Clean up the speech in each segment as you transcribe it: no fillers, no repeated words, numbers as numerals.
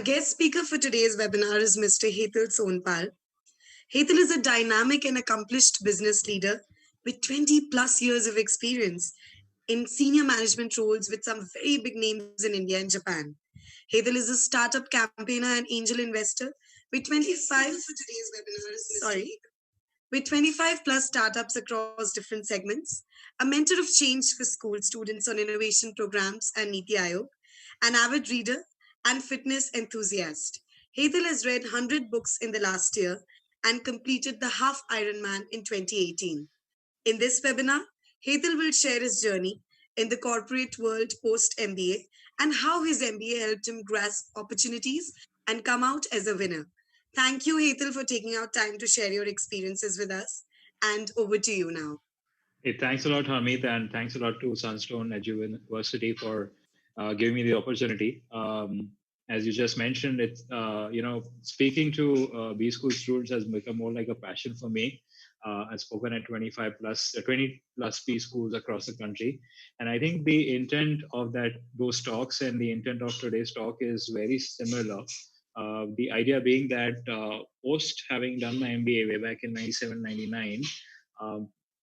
guest speaker for today's webinar is Mr. Hetal Sonpal. Hetal is a dynamic and accomplished business leader with 20 plus years of experience in senior management roles with some very big names in India and Japan. Hetal is a startup campaigner and angel investor with 25 plus startups across different segments, a mentor of change for school students on innovation programs and Niti Aayog, an avid reader and fitness enthusiast. Hetal has read 100 books in the last year and completed the Half Ironman in 2018. In this webinar, Hetal will share his journey in the corporate world post MBA and how his MBA helped him grasp opportunities and come out as a winner. Thank you, Hetal, for taking out time to share your experiences with us. And over to you now. Hey, thanks a lot, Harmeet, and thanks a lot to Sunstone University for giving me the opportunity. As you just mentioned, it's speaking to B school students has become more like a passion for me. I've spoken at 20 plus B schools across the country, and I think the intent of those talks and the intent of today's talk is very similar. The idea being that post having done my MBA way back in 97, 99,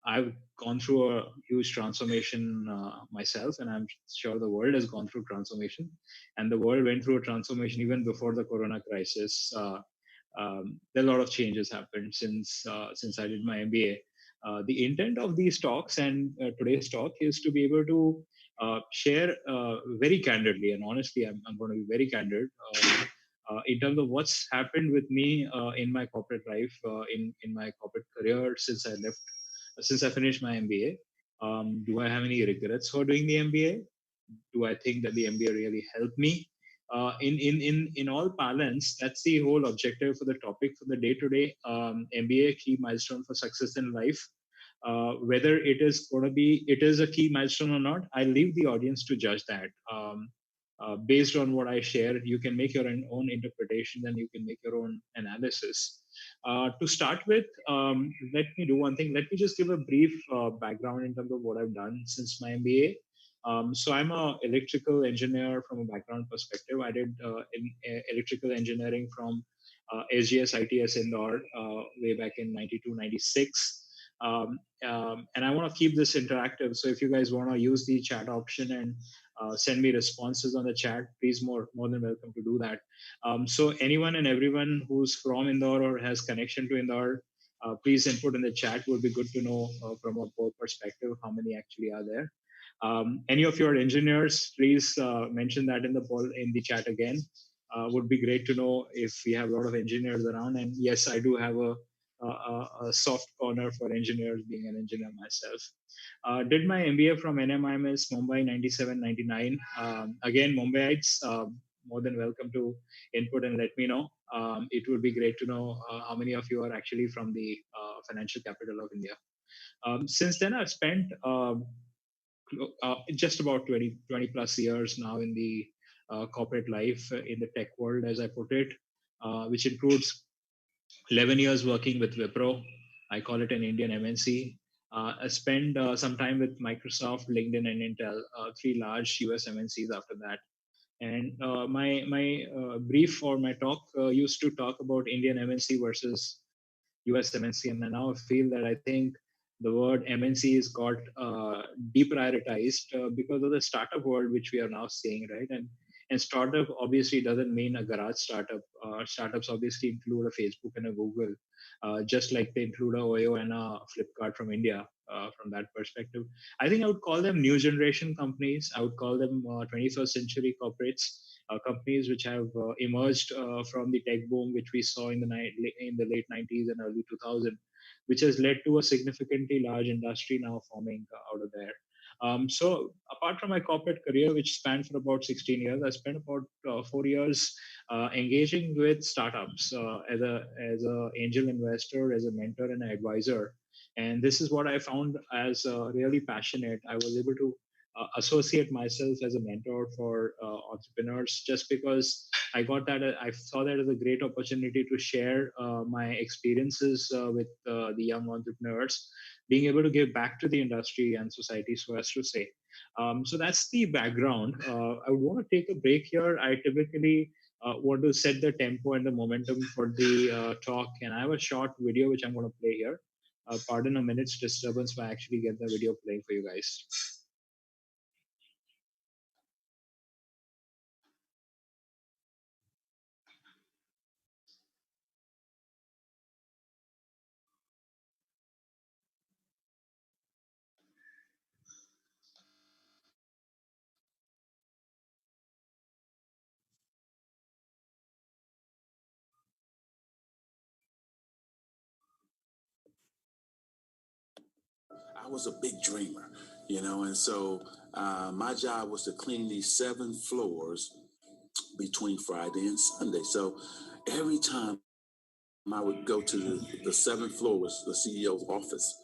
I've gone through a huge transformation myself, and I'm sure the world has gone through transformation. And the world went through a transformation even before the Corona crisis. There are a lot of changes happened since I did my MBA. The intent of these talks and today's talk is to be able to share very candidly and honestly. I'm going to be very candid. In terms of what's happened with me in my corporate life, in my corporate career since I finished my MBA. Do I have any regrets for doing the MBA? Do I think that the MBA really helped me? In all balance, that's the whole objective for the topic for the day today. MBA key milestone for success in life. Whether it is a key milestone or not, I leave the audience to judge that. Based on what I share, you can make your own interpretation and you can make your own analysis. To start with, let me do one thing. Let me just give a brief background in terms of what I've done since my MBA. So I'm an electrical engineer from a background perspective. I did electrical engineering from SGS ITS Indore way back in 92, 96. And I want to keep this interactive. So if you guys want to use the chat option and send me responses on the chat, please more than welcome to do that. So anyone and everyone who's from Indore or has connection to Indore, please input in the chat. Would be good to know from a poll perspective how many actually are there. Any of your engineers, please mention that in the chat again. Would be great to know if we have a lot of engineers around. And yes, I do have a soft corner for engineers, being an engineer myself. Did my MBA from NMIMS Mumbai 97, 99. Again, Mumbaiites, more than welcome to input and let me know. It would be great to know how many of you are actually from the financial capital of India. Since then, I've spent just about 20 plus years now in the corporate life in the tech world, as I put it, which includes 11 years working with Wipro. I call it an Indian MNC. I spent some time with Microsoft, LinkedIn, and Intel, three large US MNCs after that. And my brief or my talk used to talk about Indian MNC versus US MNC. And now I feel that I think the word MNC is got deprioritized because of the startup world, which we are now seeing, right? And startup obviously doesn't mean a garage startup. Startups obviously include a Facebook and a Google, just like they include a Oyo and a Flipkart from India. From that perspective, I think I would call them new generation companies. I would call them 21st century corporates, companies which have emerged from the tech boom, which we saw in the late 90s and early 2000s, which has led to a significantly large industry now forming out of there. So apart from my corporate career, which spanned for about 16 years, I spent about 4 years engaging with startups as a angel investor, as a mentor and an advisor. And this is what I found as really passionate. I was able to associate myself as a mentor for entrepreneurs just because I saw that as a great opportunity to share my experiences with the young entrepreneurs, being able to give back to the industry and society, so as to say. So that's the background. I would want to take a break here. I typically want to set the tempo and the momentum for the talk. And I have a short video which I'm going to play here. Pardon a minute's disturbance while I actually get the video playing for you guys. I was a big dreamer, and so my job was to clean these 7 floors between Friday and Sunday. So every time I would go to the 7th floor was the CEO's office.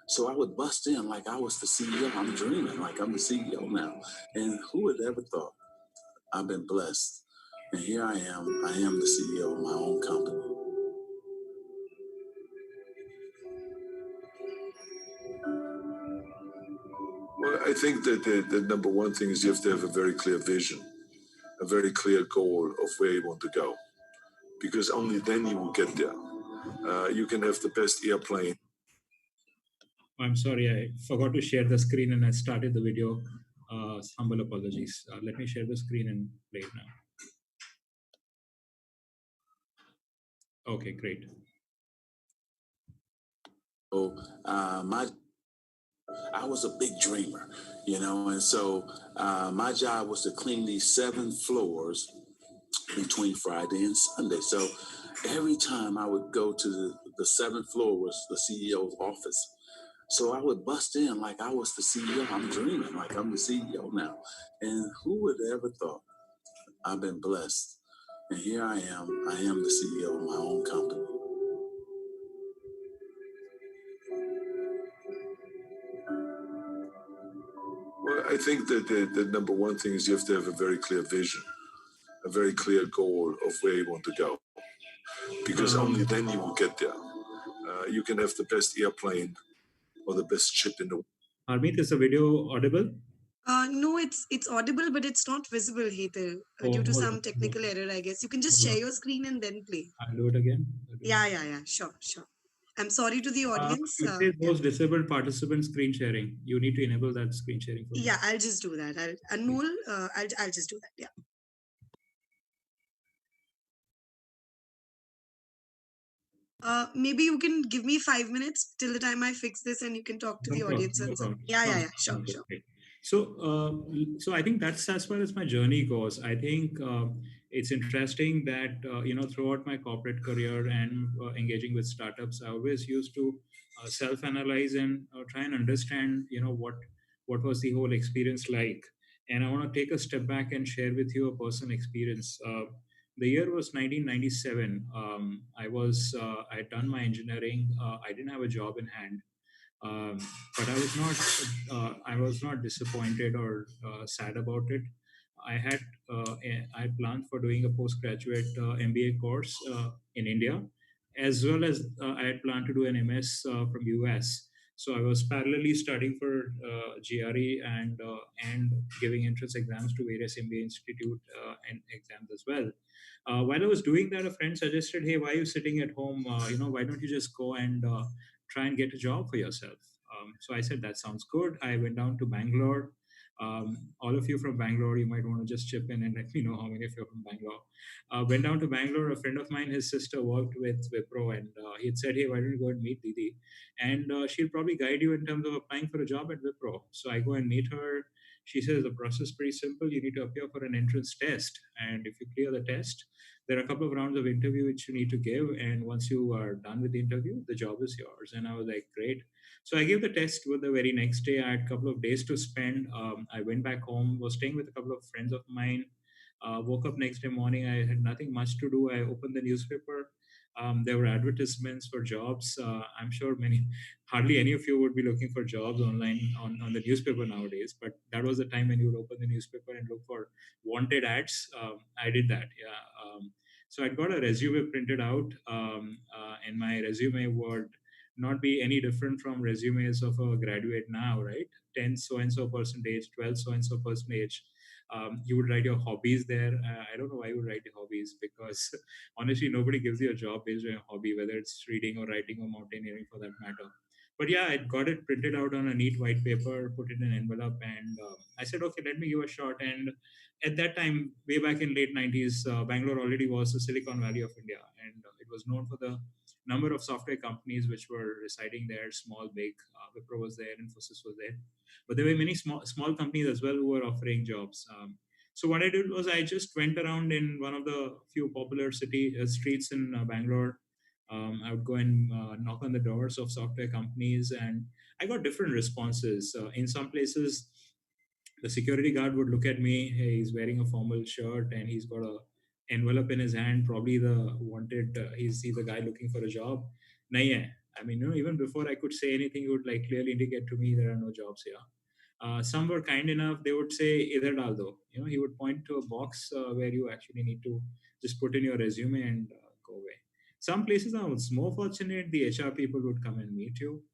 So I would bust in like I was the CEO. I'm dreaming like I'm the CEO now. And who would ever thought? I've been blessed. And here I am. I am the CEO of my own company. Well, I think that the number one thing is you have to have a very clear vision, a very clear goal of where you want to go, because only then you will get there. You can have the best airplane. I'm sorry, I forgot to share the screen and I started the video. Humble apologies. Let me share the screen and play it now. Okay, great. So I was a big dreamer, and so my job was to clean these 7 floors between Friday and Sunday. So every time I would go to the 7th floor was the CEO's office. So I would bust in like I was the CEO. I'm dreaming like I'm the CEO now. And who would ever thought? I've been blessed. And here I am. I am the CEO of my own company. Well, I think that the number one thing is you have to have a very clear vision, a very clear goal of where you want to go, because only then you will get there. You can have the best airplane or the best chip in the world. Harmeet, is the video audible? No, it's audible, but it's not visible, Hetal, due to Hold some on. technical error, I guess. You can just Hold share on. your screen and then play. I'll do it again. Yeah, sure, sure. I'm sorry to the audience. It says Yeah, those disabled participants screen sharing. You need to enable that screen sharing for me. yeah, I'll just do that. Anmol, I'll just do that. Yeah. Maybe you can give me 5 minutes till the time I fix this, and you can talk to No the problem. audience. No And so, problem. yeah, sure, Sounds sure. great. So I think that's as far as my journey goes. I think it's interesting that throughout my corporate career and engaging with startups, I always used to self-analyze and try and understand, what was the whole experience like. And I want to take a step back and share with you a personal experience. The year was 1997. I had done my engineering. I didn't have a job in hand, um, but I was not disappointed or sad about it. I had planned for doing a postgraduate MBA course in India, as well as I had planned to do an MS from US. So I was parallelly studying for GRE and giving entrance exams to various MBA institute and exams as well. While I was doing that, a friend suggested, "Hey, why are you sitting at home? Why don't you just go and try and get a job for yourself?" So I said, "That sounds good." I went down to Bangalore. All of you from Bangalore, you might want to just chip in and let me know how many of you are from Bangalore. Went down to Bangalore. A friend of mine, his sister worked with Wipro, and he had said, "Hey, why don't you go and meet Didi? And she'll probably guide you in terms of applying for a job at Wipro." So I go and meet her. She says the process is pretty simple. You need to appear for an entrance test, and if you clear the test, there are a couple of rounds of interview which you need to give, and once you are done with the interview, the job is yours. And I was like, great. So I gave the test with the very next day. I had a couple of days to spend. I went back home, was staying with a couple of friends of mine. Woke up next day morning. I had nothing much to do. I opened the newspaper. There were advertisements for jobs. I'm sure hardly any of you would be looking for jobs online on the newspaper nowadays. But that was the time when you would open the newspaper and look for wanted ads. I did that. Yeah. So I got a resume printed out, and my resume would not be any different from resumes of a graduate now, right? 10 so and so percentage, 12 so and so percentage. You would write your hobbies there. I don't know why you would write your hobbies, because honestly, nobody gives you a job based on your hobby, whether it's reading or writing or mountaineering for that matter. But yeah, I got it printed out on a neat white paper, put it in an envelope, and I said, okay, let me give a shot. And at that time, way back in late 90s, Bangalore already was the Silicon Valley of India, and it was known for the number of software companies which were residing there, small, big. Wipro was there, Infosys was there, but there were many small companies as well who were offering jobs. So what I did was I just went around in one of the few popular city streets in Bangalore. I would go and knock on the doors of software companies, and I got different responses. In some places, the security guard would look at me. Hey, he's wearing a formal shirt and he's got a envelope in his hand. Probably the wanted. He's the guy looking for a job. Nahi hai. I mean, even before I could say anything, he would like clearly indicate to me there are no jobs here. Some were kind enough. They would say, "Idhar dal do." He would point to a box where you actually need to just put in your resume and go away. Some places I was more fortunate. The HR people would come and meet you,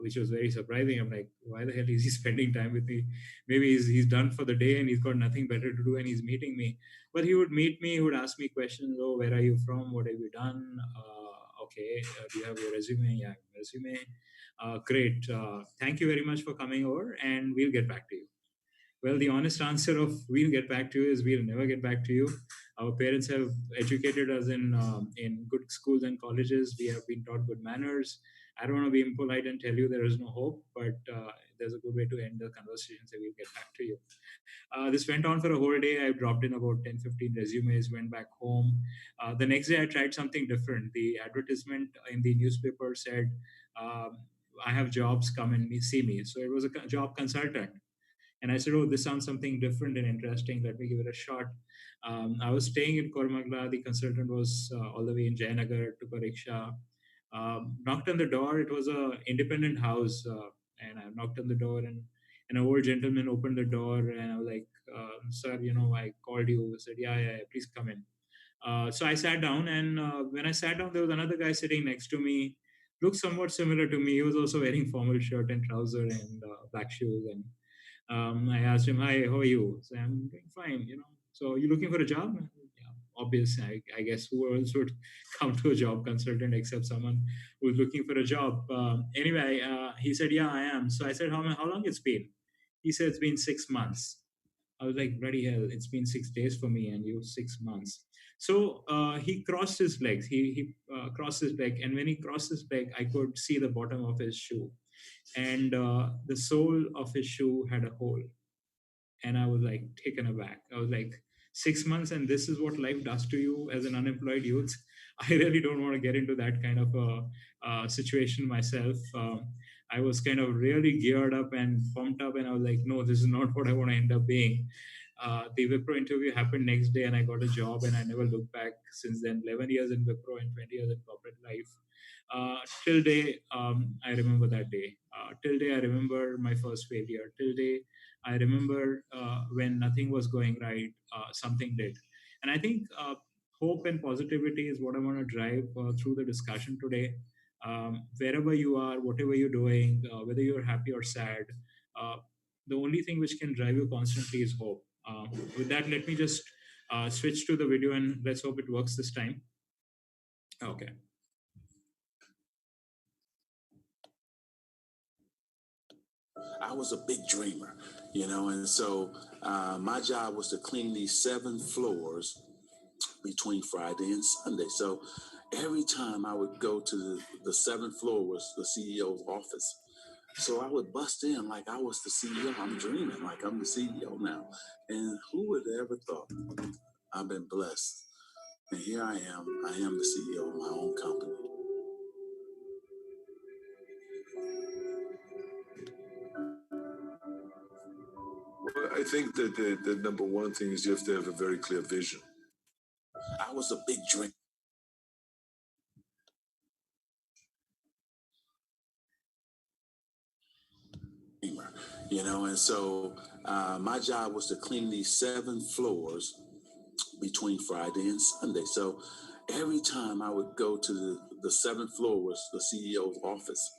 which was very surprising. I'm like, why the hell is he spending time with me? Maybe he's done for the day and he's got nothing better to do and he's meeting me. But he would meet me. He would ask me questions. Oh, where are you from? What have you done? Okay, do you have your resume? Yeah, resume. Great. Thank you very much for coming over, and we'll get back to you. Well, the honest answer of we'll get back to you is we'll never get back to you. Our parents have educated us in good schools and colleges. We have been taught good manners. I don't want to be impolite and tell you there is no hope, but there's a good way to end the conversation. Say we'll get back to you. This went on for a whole day. I dropped in about 10, 15 resumes, went back home. The next day, I tried something different. The advertisement in the newspaper said, um, I have jobs, come and see me. So it was a job consultant. And I said, oh, this sounds something different and interesting. Let me give it a shot. I was staying in Kormagla. The consultant was all the way in Jayanagar, took a rickshaw, knocked on the door. It was a independent house. And I knocked on the door, and an old gentleman opened the door, and I was like, sir, I called you. I said, yeah, please come in. So I sat down, and when I sat down, there was another guy sitting next to me, looked somewhat similar to me. He was also wearing formal shirt and trouser and black shoes. And I asked him, "Hi, how are you?" So I'm doing fine. So you looking for a job? Yeah, obvious. I guess who else would come to a job consultant except someone who's looking for a job? Anyway, he said, "Yeah, I am." So I said, "How long it's been?" He said, "It's been 6 months." I was like, bloody hell, it's been 6 days for me and you 6 months. So he crossed his legs. He crossed his leg. And when he crossed his leg, I could see the bottom of his shoe. And the sole of his shoe had a hole. And I was like taken aback. I was like, 6 months, and this is what life does to you as an unemployed youth. I really don't want to get into that kind of a situation myself. I was kind of really geared up and pumped up, and I was like, no, this is not what I want to end up being. The Wipro interview happened next day, and I got a job, and I never looked back since then. 11 years in Wipro and 20 years in corporate life. Till day, I remember that day. Till day, I remember my first failure. Till day, I remember when nothing was going right, something did. And I think hope and positivity is what I want to drive through the discussion today. Wherever you are, whatever you're doing, whether you're happy or sad, uh, the only thing which can drive you constantly is hope. With that, let me just switch to the video, and let's hope it works this time. Okay. I was a big dreamer, and so my job was to clean these 7 floors between Friday and Sunday. So every time I would go to the 7th floor was the CEO's office. So I would bust in like I was the CEO. I'm dreaming like I'm the CEO now. And who would have ever thought? I've been blessed. And here I am. I am the CEO of my own company. Well, I think that the number one thing is you have to have a very clear vision. I was a big dreamer. And so my job was to clean these 7 floors between Friday and Sunday. So every time I would go to the 7th floor was the CEO's office.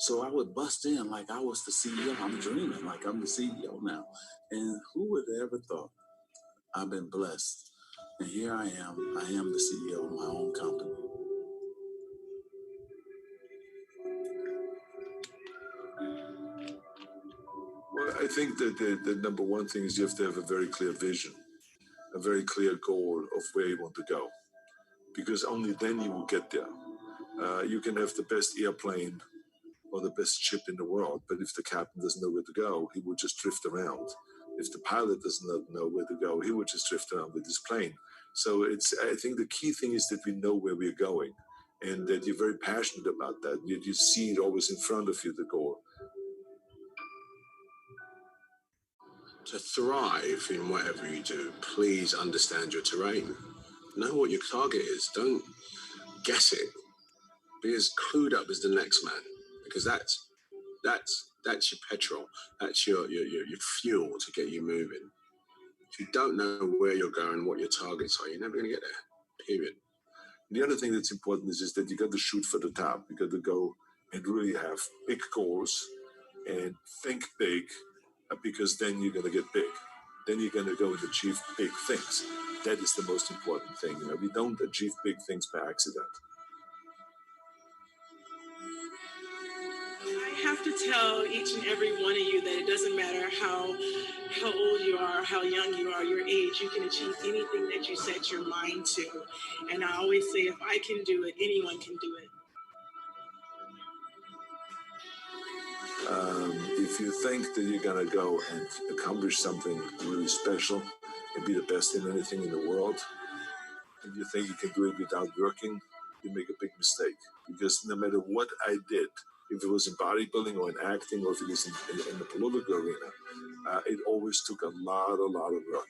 So I would bust in like I was the CEO. I'm dreaming like I'm the CEO now. And who would have ever thought? I've been blessed. And here I am. I am the CEO of my own company. Well, I think that the number one thing is you have to have a very clear vision, a very clear goal of where you want to go, because only then you will get there. You can have the best airplane or the best ship in the world, but if the captain doesn't know where to go, he will just drift around. If the pilot doesn't know where to go, he will just drift around with his plane. So I think the key thing is that we know where we're going and that you're very passionate about that. You see it always in front of you, the goal. To thrive in whatever you do, please understand your terrain. Know what your target is. Don't guess it. Be as clued up as the next man, because that's your petrol. That's your fuel to get you moving. If you don't know where you're going, what your targets are, you're never going to get there. Period. The other thing that's important is that you got to shoot for the top. You got to go and really have big goals and think big, because then you're going to get big. Then you're going to go and achieve big things. That is the most important thing. We don't achieve big things by accident. I have to tell each and every one of you that it doesn't matter how old you are, how young you are, your age, you can achieve anything that you set your mind to. And I always say, if I can do it, anyone can do it. If you think that you're going to go and accomplish something really special and be the best in anything in the world, and you think you can do it without working, you make a big mistake. Because no matter what I did, if it was in bodybuilding or in acting or if it was in the political arena, it always took a lot of work.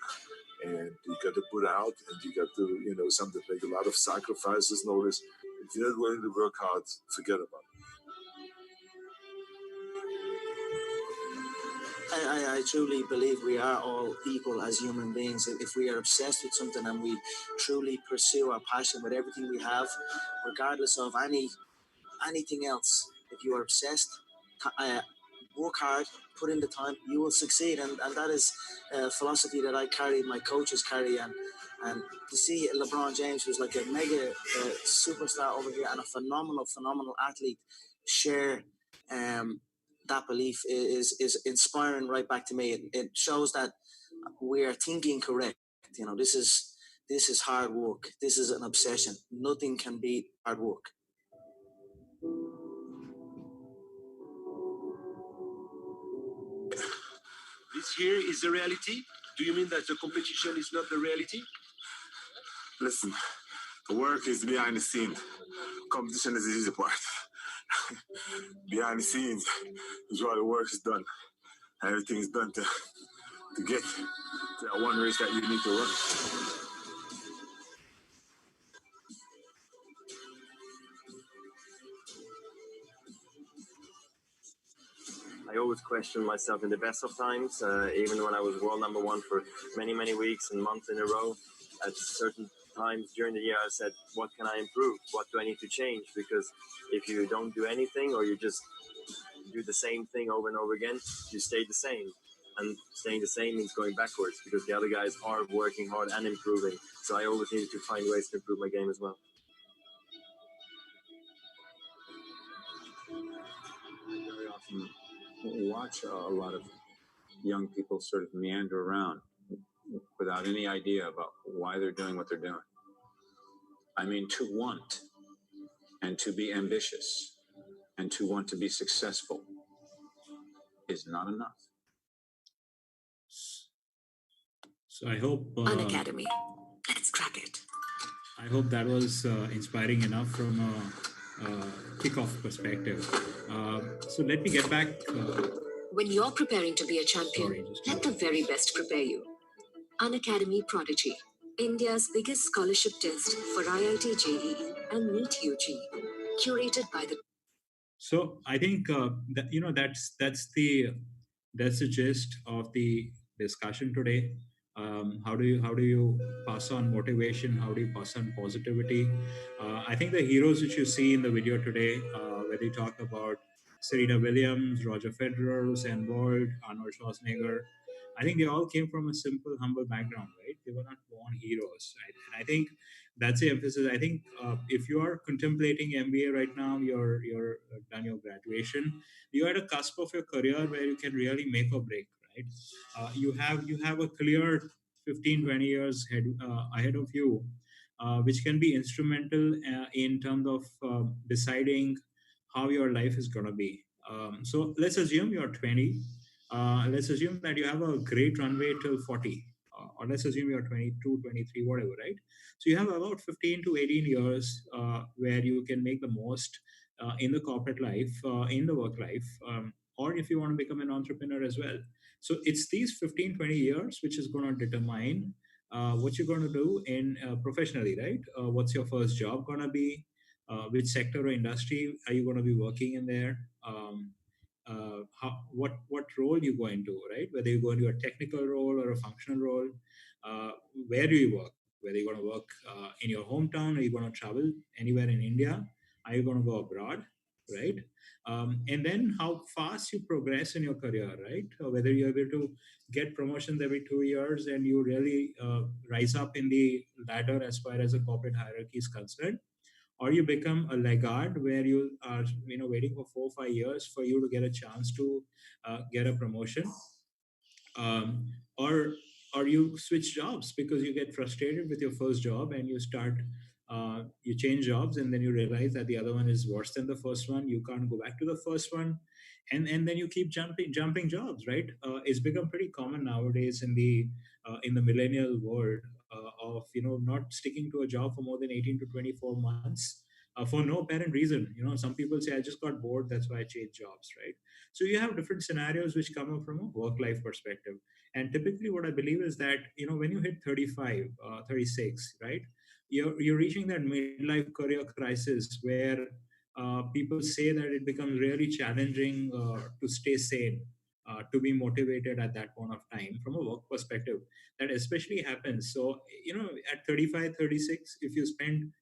And you got to put out, and you got to, something make a lot of sacrifices. Notice, if you're not willing to work hard, forget about it. I truly believe we are all equal as human beings. If we are obsessed with something and we truly pursue our passion with everything we have, regardless of anything else, if you are obsessed, work hard, put in the time, you will succeed. And that is a philosophy that I carry, my coaches carry. And to see LeBron James, who's like a mega superstar over here and a phenomenal athlete, share that belief is inspiring right back to me. It shows that we are thinking correct. This is hard work. This is an obsession. Nothing can beat hard work. This here is the reality? Do you mean that the competition is not the reality? Listen, the work is behind the scene. Competition is the easy part. Behind the scenes is where the work is done. Everything is done to get to that one race that you need to run. I always question myself in the best of times, even when I was world number one for many, many weeks and months in a row. At certain times during the year, I said, what can I improve? What do I need to change? Because if you don't do anything or you just do the same thing over and over again, you stay the same. And staying the same means going backwards because the other guys are working hard and improving. So I always needed to find ways to improve my game as well. Very often watch a lot of young people sort of meander around without any idea about why they're doing what they're doing. I mean, to want and to be ambitious and to want to be successful is not enough. So I hope Unacademy. Let's crack it. I hope that was inspiring enough from a kickoff perspective. So let me get back. When you're preparing to be a champion, let the very best prepare you. Unacademy Prodigy, India's biggest scholarship test for IIT JEE and NEET UG, curated by the. So I think that's the gist of the discussion today. How do you pass on motivation? How do you pass on positivity? I think the heroes which you see in the video today, where they talk about Serena Williams, Roger Federer, Usain Bolt, Arnold Schwarzenegger. I think they all came from a simple, humble background, right? They were not born heroes, right? And I think that's the emphasis. I think if you are contemplating MBA right now, you're done your graduation, you're at a cusp of your career where you can really make or break, right? You have a clear 15, 20 years ahead of you, which can be instrumental in terms of deciding how your life is going to be. So let's assume you're 20. Let's assume that you have a great runway till 40. Or let's assume you're 22, 23, whatever, right? So you have about 15 to 18 years where you can make the most in the corporate life, in the work life, or if you want to become an entrepreneur as well. So it's these 15, 20 years which is going to determine what you're going to do in professionally, right? What's your first job going to be? Which sector or industry are you going to be working in there? What role you go into, right? Whether you go into a technical role or a functional role, uh, where do you work? Whether you're going to work in your hometown, are you going to travel anywhere in India? Are you going to go abroad, right? And then how fast you progress in your career, right? Whether you're able to get promotions every 2 years and you really rise up in the ladder as far as the corporate hierarchy is concerned, or you become a laggard where you are waiting for 4 or 5 years for you to get a chance to get a promotion, um, or you switch jobs because you get frustrated with your first job and you change jobs and then you realize that the other one is worse than the first one. You can't go back to the first one, and then you keep jumping jobs, right? It's become pretty common nowadays in the millennial world of not sticking to a job for more than 18 to 24 months for no apparent reason. Some people say, I just got bored, that's why I changed jobs, right? So you have different scenarios which come up from a work life perspective. And typically what I believe is that, when you hit 35, 36, right, you're reaching that midlife career crisis where people say that it becomes really challenging to stay sane, to be motivated at that point of time from a work perspective. That especially happens. So, at 35, 36, if you spend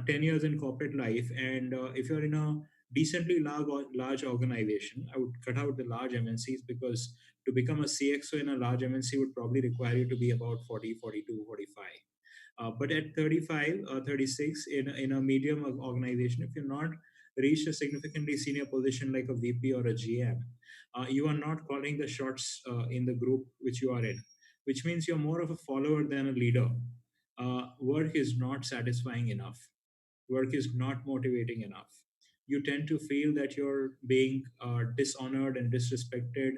10 years in corporate life, and if you're in a decently large organization. I would cut out the large MNCs because to become a CXO in a large MNC would probably require you to be about 40, 42, 45. But at 35 or 36 in a medium organization, if you're not reached a significantly senior position like a VP or a GM, you are not calling the shots in the group which you are in, which means you're more of a follower than a leader. Work is not satisfying enough. Work is not motivating enough. You tend to feel that you're being dishonored and disrespected,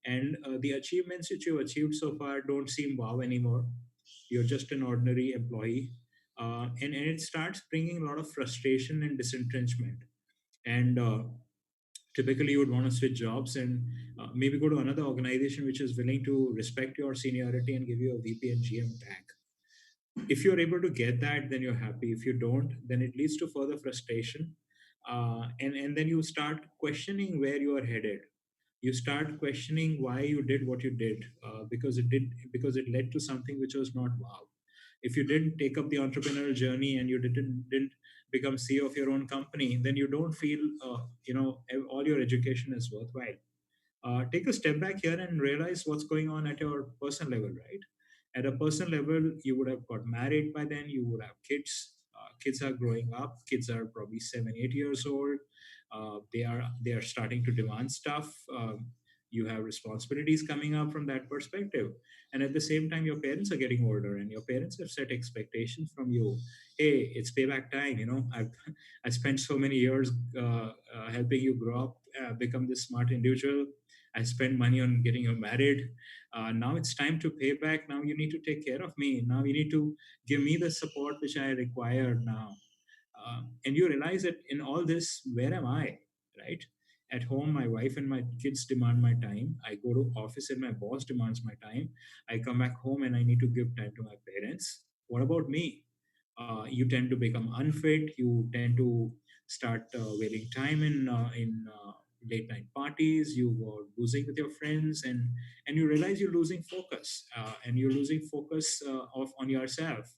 and the achievements that you've achieved so far don't seem wow anymore. You're just an ordinary employee. And it starts bringing a lot of frustration and disentrenchment. And typically, you would want to switch jobs and maybe go to another organization which is willing to respect your seniority and give you a VP and GM tag. If you're able to get that, then you're happy. If you don't, then it leads to further frustration, and then you start questioning where you are headed. You start questioning why you did what you did, because it led to something which was not wow. If you didn't take up the entrepreneurial journey and you didn't become CEO of your own company, then you don't feel all your education is worthwhile. Take a step back here and realize what's going on at your personal level, right? At a personal level, you would have got married by then, you would have kids. Kids are growing up, kids are probably 7, 8 years old. They are starting to demand stuff. You have responsibilities coming up from that perspective. And at the same time, your parents are getting older and your parents have set expectations from you. Hey, it's payback time. I spent so many years helping you grow up, become this smart individual. I spent money on getting you married. Now it's time to pay back. Now you need to take care of me. Now you need to give me the support which I require now. And you realize that in all this, where am I? Right? At home, my wife and my kids demand my time. I go to office and my boss demands my time. I come back home and I need to give time to my parents. What about me? You tend to become unfit. You tend to start wasting time in late night parties. You go out boozing with your friends, and you realize you're losing focus, and you're losing focus of on yourself.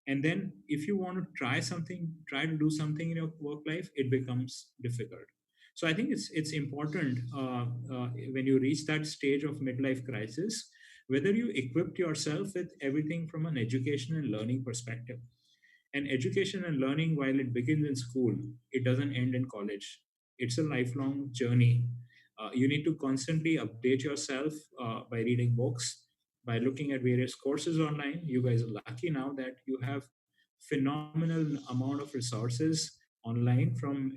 And then if you want to try to do something in your work life, it becomes difficult. So I think it's important when you reach that stage of midlife crisis, whether you equipped yourself with everything from an education and learning perspective. And education and learning, while it begins in school, it doesn't end in college. It's a lifelong journey. You need to constantly update yourself by reading books, by looking at various courses online. You guys are lucky now that you have phenomenal amount of resources online from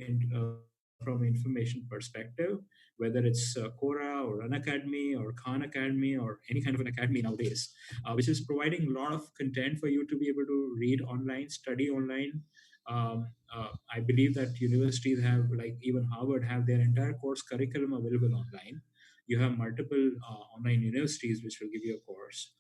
information perspective, whether it's Quora or Unacademy or Khan Academy or any kind of an academy nowadays, which is providing a lot of content for you to be able to read online, study online. I believe that universities have, like even Harvard, have their entire course curriculum available online. You have multiple online universities which will give you a course.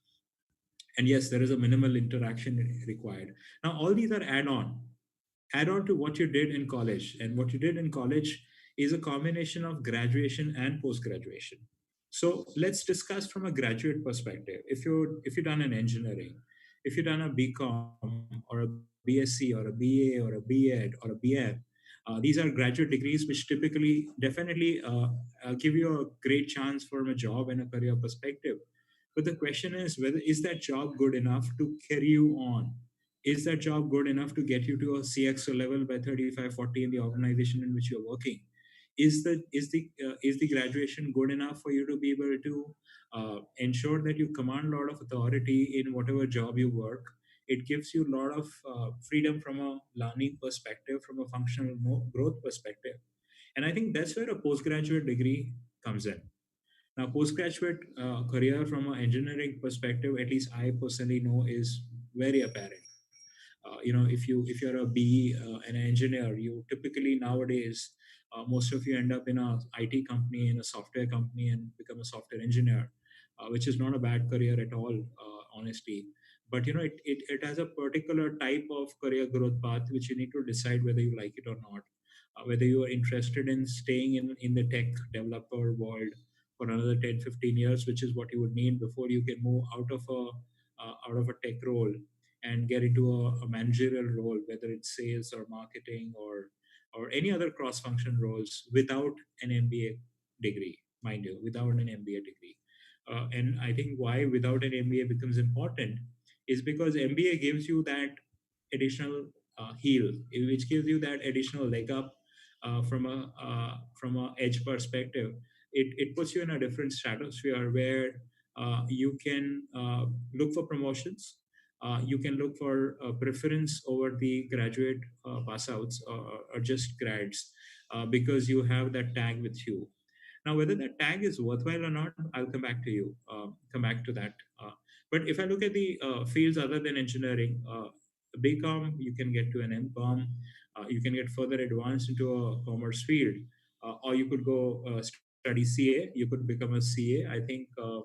And yes, there is a minimal interaction required. Now, all these are add on to what you did in college. And what you did in college is a combination of graduation and post graduation. So let's discuss from a graduate perspective. If you've done an engineering, if you've done a BCom or a BSc or a BA or a BEd or a BM, these are graduate degrees which typically definitely give you a great chance for a job and a career perspective. But the question is, whether is that job good enough to carry you on? Is that job good enough to get you to a CXO level by 35, 40 in the organization in which you're working? Is the graduation good enough for you to be able to ensure that you command a lot of authority in whatever job you work? It gives you a lot of freedom from a learning perspective, from a functional growth perspective. And I think that's where a postgraduate degree comes in. Now, postgraduate career from an engineering perspective, at least I personally know, is very apparent. If you're a BE, an engineer, you typically nowadays, most of you end up in a IT company, in a software company, and become a software engineer, which is not a bad career at all, honestly. But it has a particular type of career growth path which you need to decide whether you like it or not, whether you are interested in staying in the tech developer world for another 10, 15 years, which is what you would need before you can move out of a tech role and get into a managerial role, whether it's sales or marketing or any other cross-function roles without an MBA degree, mind you, without an MBA degree. And I think why without an MBA becomes important is because MBA gives you that additional heel, which gives you that additional leg up from a edge perspective. It puts you in a different stratosphere where you can look for promotions, you can look for a preference over the graduate pass outs or just grads because you have that tag with you. Now, whether that tag is worthwhile or not, I'll come back to you, come back to that. But if I look at the fields other than engineering, BCom, you can get to an MCom, you can get further advanced into a commerce field, or you could go study CA, you could become a CA. I think a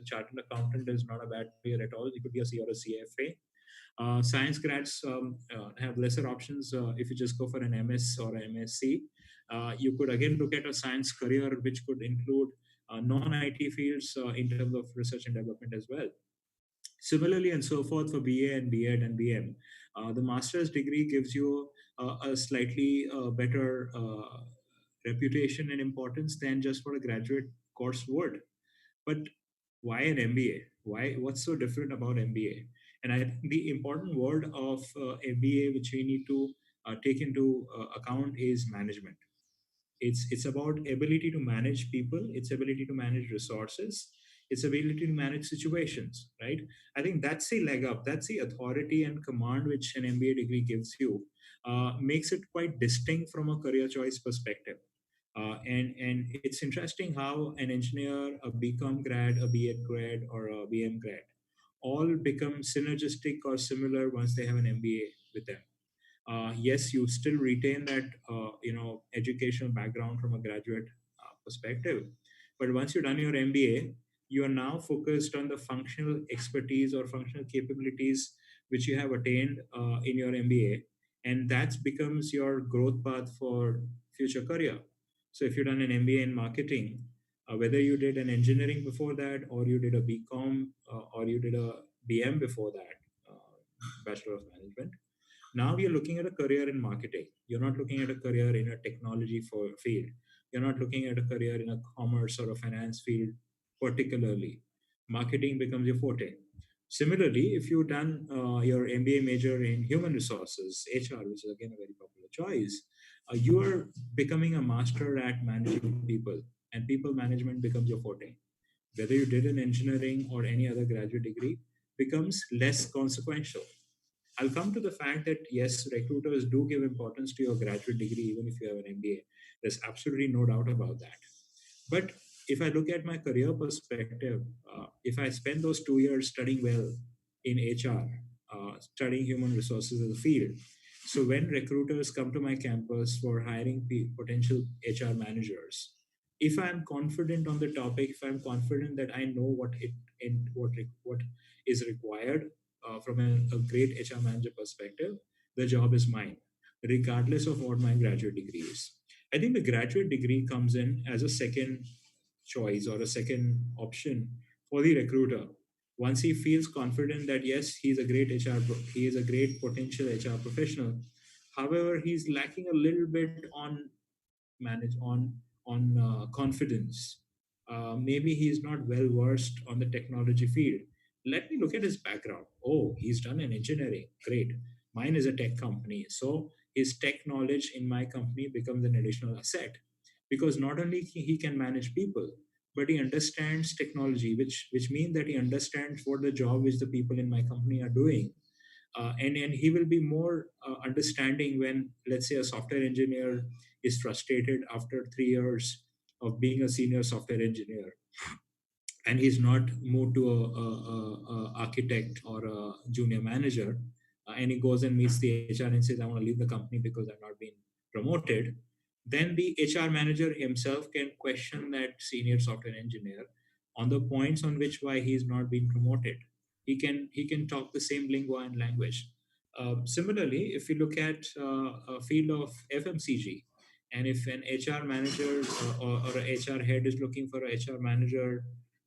chartered accountant is not a bad career at all. You could be a CA or a CFA. Science grads have lesser options. If you just go for an MS or an MSc, you could again look at a science career, which could include non-IT fields in terms of research and development as well. Similarly, and so forth for BA and BEd and BM. The master's degree gives you a slightly better reputation and importance than just what a graduate course would. But why an MBA? Why? What's so different about MBA? And I think the important word of MBA, which we need to take into account, is management. It's about ability to manage people, its ability to manage resources, its ability to manage situations, right? I think that's the leg up, that's the authority and command which an MBA degree gives you, makes it quite distinct from a career choice perspective. And it's interesting how an engineer, a BCom grad, a BEd grad, or a BM grad all become synergistic or similar once they have an MBA with them. Yes, you still retain that educational background from a graduate perspective, but once you've done your MBA, you are now focused on the functional expertise or functional capabilities which you have attained in your MBA, and that becomes your growth path for future career. So if you've done an MBA in marketing, whether you did an engineering before that, or you did a BCom, or you did a BM before that, Bachelor of Management, now you're looking at a career in marketing. You're not looking at a career in a technology field. You're not looking at a career in a commerce or a finance field particularly. Marketing becomes your forte. Similarly, if you've done your MBA major in human resources, HR, which is again a very popular choice, you are becoming a master at managing people, and people management becomes your forte. Whether you did an engineering or any other graduate degree becomes less consequential. I'll come to the fact that yes, recruiters do give importance to your graduate degree even if you have an MBA. There's absolutely no doubt about that. But if I look at my career perspective, if I spend those 2 years studying well in HR, studying human resources as a field, so when recruiters come to my campus for hiring potential HR managers, if I'm confident on the topic, if I'm confident that I know what it and what is required from a great HR manager perspective, the job is mine, regardless of what my graduate degree is. I think the graduate degree comes in as a second choice or a second option for the recruiter. Once he feels confident that yes, he's a great he is a great potential HR professional. However, he's lacking a little bit on manage on confidence. Maybe he's not well versed on the technology field. Let me look at his background. Oh, he's done an engineering. Great. Mine is a tech company. So his tech knowledge in my company becomes an additional asset because not only he can manage people, but he understands technology, which means that he understands what the job which the people in my company are doing, and he will be more understanding when, let's say, a software engineer is frustrated after 3 years of being a senior software engineer and he's not moved to a architect or a junior manager, and he goes and meets the HR and says, I want to leave the company because I've not been promoted. Then the HR manager himself can question that senior software engineer on the points on which why he's not been promoted. He can talk the same lingua and language. Similarly, if you look at a field of FMCG, and if an HR manager or a HR head is looking for a HR manager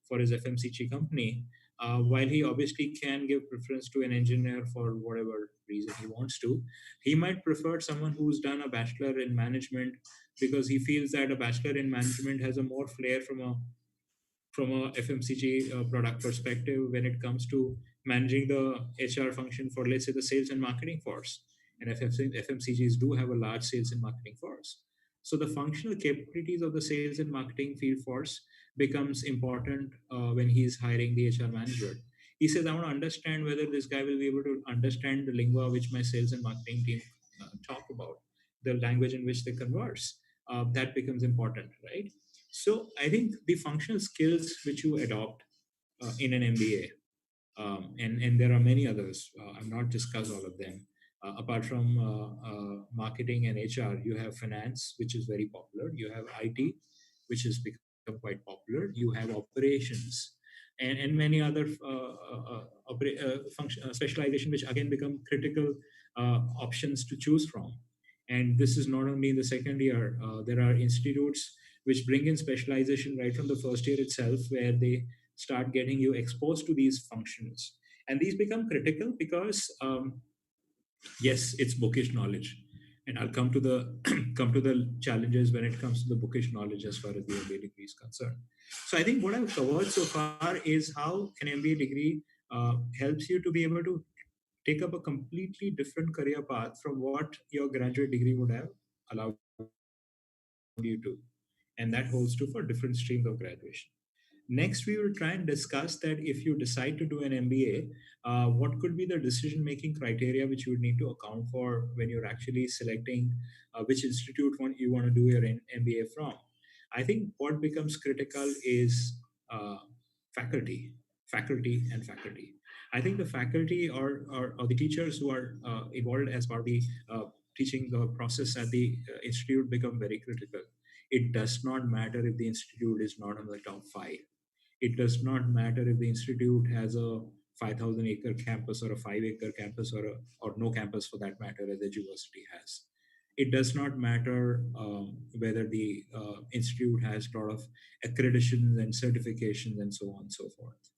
for his FMCG company, while he obviously can give preference to an engineer for whatever reason he wants to, he might prefer someone who's done a bachelor in management because he feels that a bachelor in management has a more flair from a FMCG product perspective when it comes to managing the HR function for, let's say, the sales and marketing force. And FMCGs do have a large sales and marketing force. So the functional capabilities of the sales and marketing field force becomes important when he's hiring the HR manager. He says, I want to understand whether this guy will be able to understand the lingua which my sales and marketing team talk about, the language in which they converse. That becomes important, right? So I think the functional skills which you adopt in an MBA, and there are many others. I'm not discuss all of them. Apart from marketing and HR, you have finance, which is very popular. You have IT, which has become quite popular. You have operations, and many other specialization, which again become critical options to choose from. And this is not only in the second year. There are institutes which bring in specialization right from the first year itself, where they start getting you exposed to these functions, and these become critical because yes, it's bookish knowledge, and I'll come to the come to the challenges when it comes to the bookish knowledge as far as the MBA degree is concerned. So I think what I've covered so far is how an MBA degree helps you to be able to take up a completely different career path from what your graduate degree would have allowed you to, and that holds true for different streams of graduation. Next, we will try and discuss that if you decide to do an MBA, what could be the decision-making criteria which you would need to account for when you're actually selecting which institute you want to do your MBA from. I think what becomes critical is uh, faculty, faculty. I think the faculty or the teachers who are involved as part of the teaching process at the institute become very critical. It does not matter if the institute is not on the top five. It does not matter if the institute has a 5,000 acre campus or a 5 acre campus or no campus for that matter, as the university has. It does not matter whether the institute has a lot of accreditations and certifications and so on and so forth.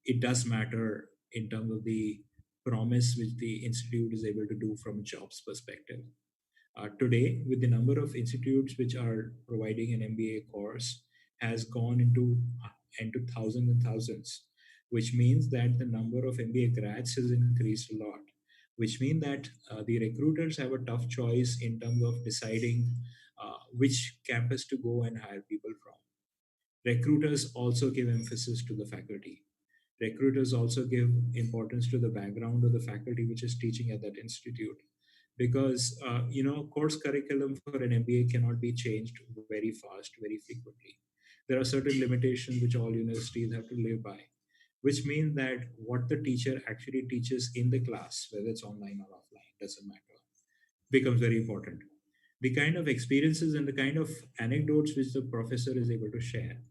It does matter in terms of the promise which the institute is able to do from a jobs perspective. Today, with the number of institutes which are providing an MBA course, has gone into thousands and thousands, which means that the number of MBA grads has increased a lot, which means that the recruiters have a tough choice in terms of deciding which campus to go and hire people from. Recruiters also give emphasis to the faculty. Recruiters also give importance to the background of the faculty which is teaching at that institute, because course curriculum for an MBA cannot be changed very fast, very frequently. There are certain limitations which all universities have to live by, which means that what the teacher actually teaches in the class, whether it's online or offline, doesn't matter, becomes very important. The kind of experiences and the kind of anecdotes which the professor is able to share,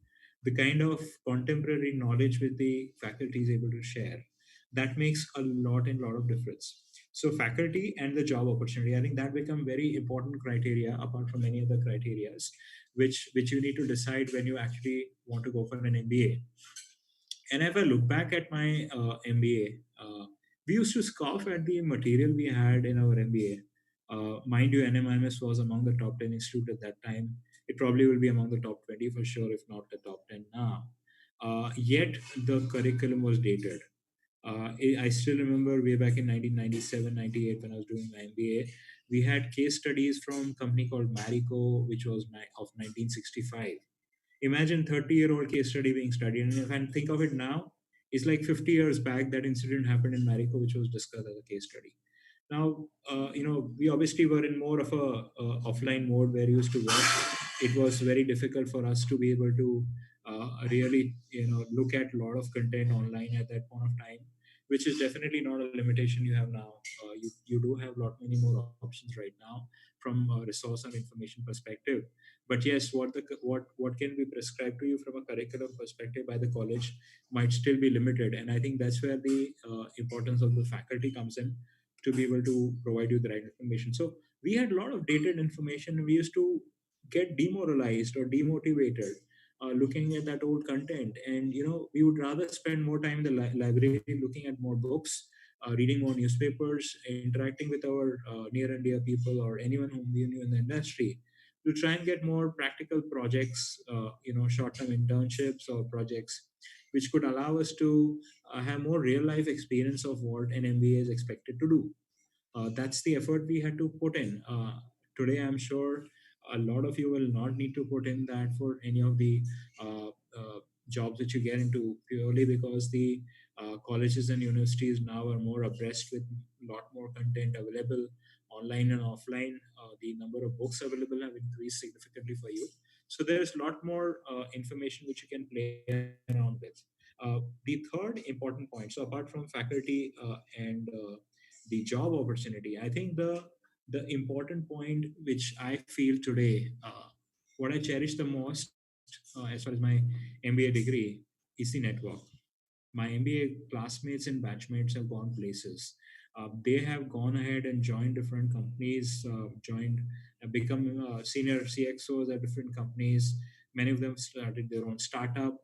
the kind of contemporary knowledge which the faculty is able to share, that makes a lot of difference. So faculty and the job opportunity, I think that become very important criteria apart from many other criterias, which you need to decide when you actually want to go for an MBA. And if I look back at my MBA, we used to scoff at the material we had in our MBA. Mind you, NMIMS was among the top 10 institute at that time. It probably will be among the top 20 for sure, if not the top 10 now. Yet the curriculum was dated. I still remember way back in 1997, 98, when I was doing my MBA, we had case studies from a company called Marico, which was of 1965. Imagine 30-year-old case study being studied. And if I think of it now, it's like 50 years back that incident happened in Marico, which was discussed as a case study. Now, we obviously were in more of a offline mode where we used to work. It was very difficult for us to be able to really, look at a lot of content online at that point of time, which is definitely not a limitation you have now. You do have a lot many more options right now from a resource and information perspective. But yes, what can be prescribed to you from a curriculum perspective by the college might still be limited, and I think that's where the importance of the faculty comes in, to be able to provide you the right information. So we had a lot of dated information. We used to get demoralized or demotivated looking at that old content, and we would rather spend more time in the library looking at more books, reading more newspapers, interacting with our near and dear people or anyone whom we knew in the industry, to try and get more practical projects, short-term internships or projects, which could allow us to have more real-life experience of what an MBA is expected to do. That's the effort we had to put in. Today, I'm sure a lot of you will not need to put in that for any of the uh, jobs that you get into, purely because the colleges and universities now are more abreast with a lot more content available online and offline. The number of books available have increased significantly for you. So there's a lot more information which you can play around with. The third important point, so apart from faculty and the job opportunity, I think the important point which I feel today, what I cherish the most as far as my MBA degree, is the network. My MBA classmates and batchmates have gone places. They have gone ahead and joined different companies, become senior CXOs at different companies. Many of them started their own startup.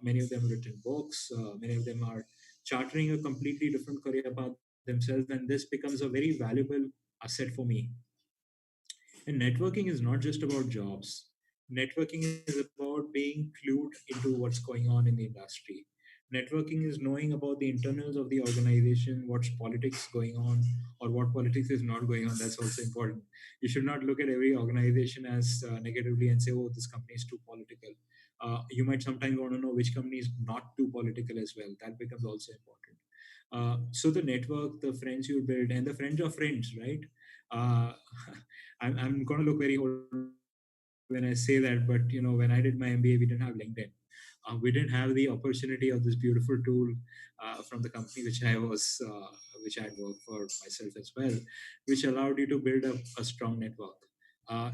Many of them written books. Many of them are chartering a completely different career path themselves. And this becomes a very valuable asset for me. And networking is not just about jobs. Networking is about being clued into what's going on in the industry. Networking is knowing about the internals of the organization, what's politics going on, or what politics is not going on. That's also important. You should not look at every organization as negatively and say, oh, this company is too political. You might sometimes want to know which company is not too political as well. That becomes also important. So the network, the friends you build, and the friends of friends, right? Uh, I'm going to look very old when I say that, but when I did my MBA, we didn't have LinkedIn. We didn't have the opportunity of this beautiful tool from the company which I had worked for myself as well, which allowed you to build up a strong network.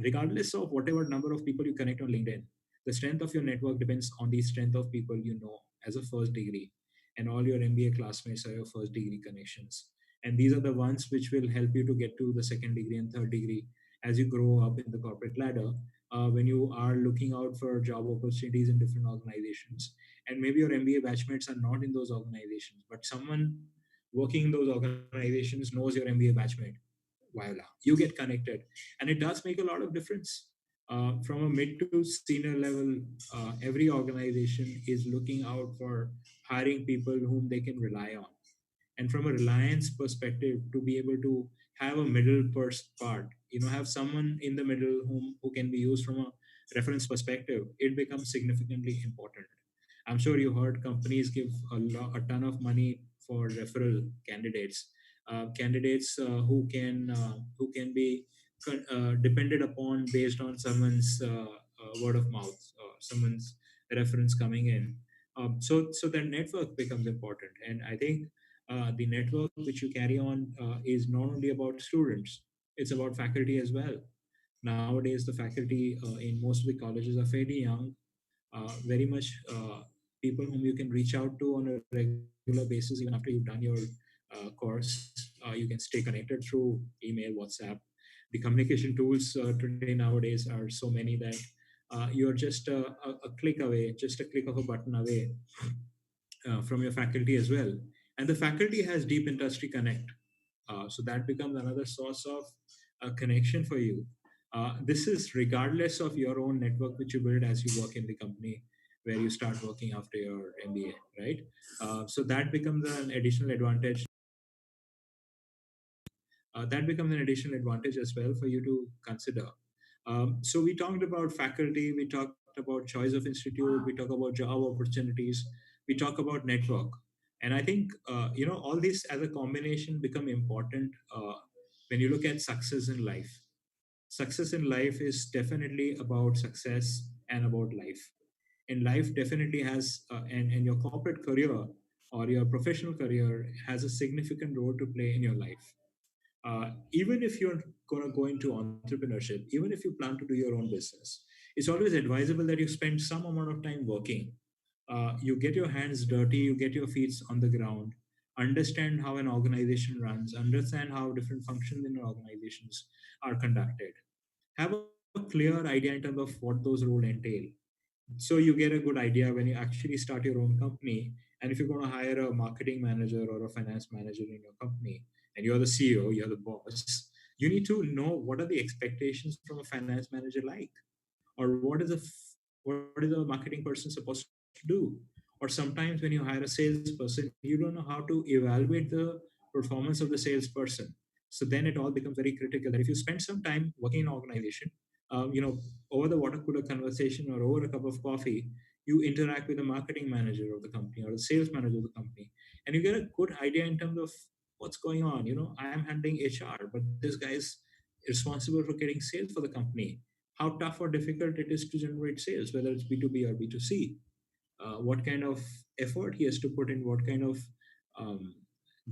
Regardless of whatever number of people you connect on LinkedIn, the strength of your network depends on the strength of people you know as a first degree, and all your MBA classmates are your first degree connections. And these are the ones which will help you to get to the second degree and third degree as you grow up in the corporate ladder, when you are looking out for job opportunities in different organizations. And maybe your MBA batchmates are not in those organizations, but someone working in those organizations knows your MBA batchmate. voila, you get connected. And it does make a lot of difference. From a mid to senior level, every organization is looking out for hiring people whom they can rely on. And from a reliance perspective, to be able to have a middle part, have someone in the middle who can be used from a reference perspective, it becomes significantly important. I'm sure you heard companies give a ton of money for referral candidates, who can be depended upon based on someone's word of mouth, or someone's reference coming in. So that network becomes important, and I think the network which you carry on is not only about students; it's about faculty as well. Nowadays, the faculty in most of the colleges are fairly young, very much people whom you can reach out to on a regular basis even after you've done your course. You can stay connected through email, WhatsApp. The communication tools today nowadays are so many that you're just a click away, just a click of a button away from your faculty as well. And the faculty has deep industry connect. So that becomes another source of connection for you. This is regardless of your own network which you build as you work in the company where you start working after your MBA, right? So that becomes an additional advantage. That becomes an additional advantage as well for you to consider. So we talked about faculty, we talked about choice of institute, we talk about job opportunities, we talk about network, and I think all these as a combination become important when you look at success in life. Success in life is definitely about success and about life. And life definitely has, and your corporate career or your professional career has a significant role to play in your life. Even if you're going to go into entrepreneurship, even if you plan to do your own business, it's always advisable that you spend some amount of time working. You get your hands dirty, you get your feet on the ground, understand how an organization runs, understand how different functions in organizations are conducted, have a clear idea in terms of what those roles entail. So you get a good idea when you actually start your own company. And if you're going to hire a marketing manager or a finance manager in your company, and you're the CEO, you're the boss, you need to know what are the expectations from a finance manager like, or what is a marketing person supposed to do. Or sometimes when you hire a salesperson, you don't know how to evaluate the performance of the salesperson. So then it all becomes very critical that if you spend some time working in an organization, over the water cooler conversation or over a cup of coffee, you interact with the marketing manager of the company or the sales manager of the company, and you get a good idea in terms of what's going on. I am handling HR, but this guy is responsible for getting sales for the company. How tough or difficult it is to generate sales, whether it's B2B or B2C, what kind of effort he has to put in, what kind of um,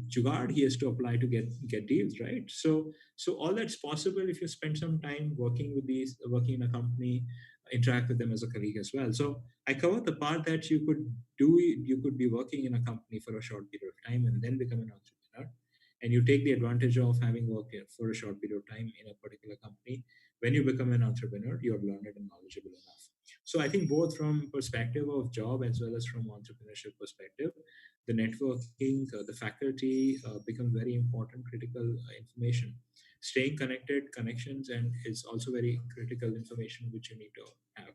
jugaad he has to apply to get deals, right? So all that's possible if you spend some time working in a company, interact with them as a colleague as well. So I covered the part that you could be working in a company for a short period of time and then become an entrepreneur, and you take the advantage of having worked here for a short period of time in a particular company. When you become an entrepreneur, you're learned and knowledgeable enough. So I think both from perspective of job as well as from entrepreneurship perspective, the networking, the faculty becomes very important, critical information. Staying connected, connections, and is also very critical information which you need to have.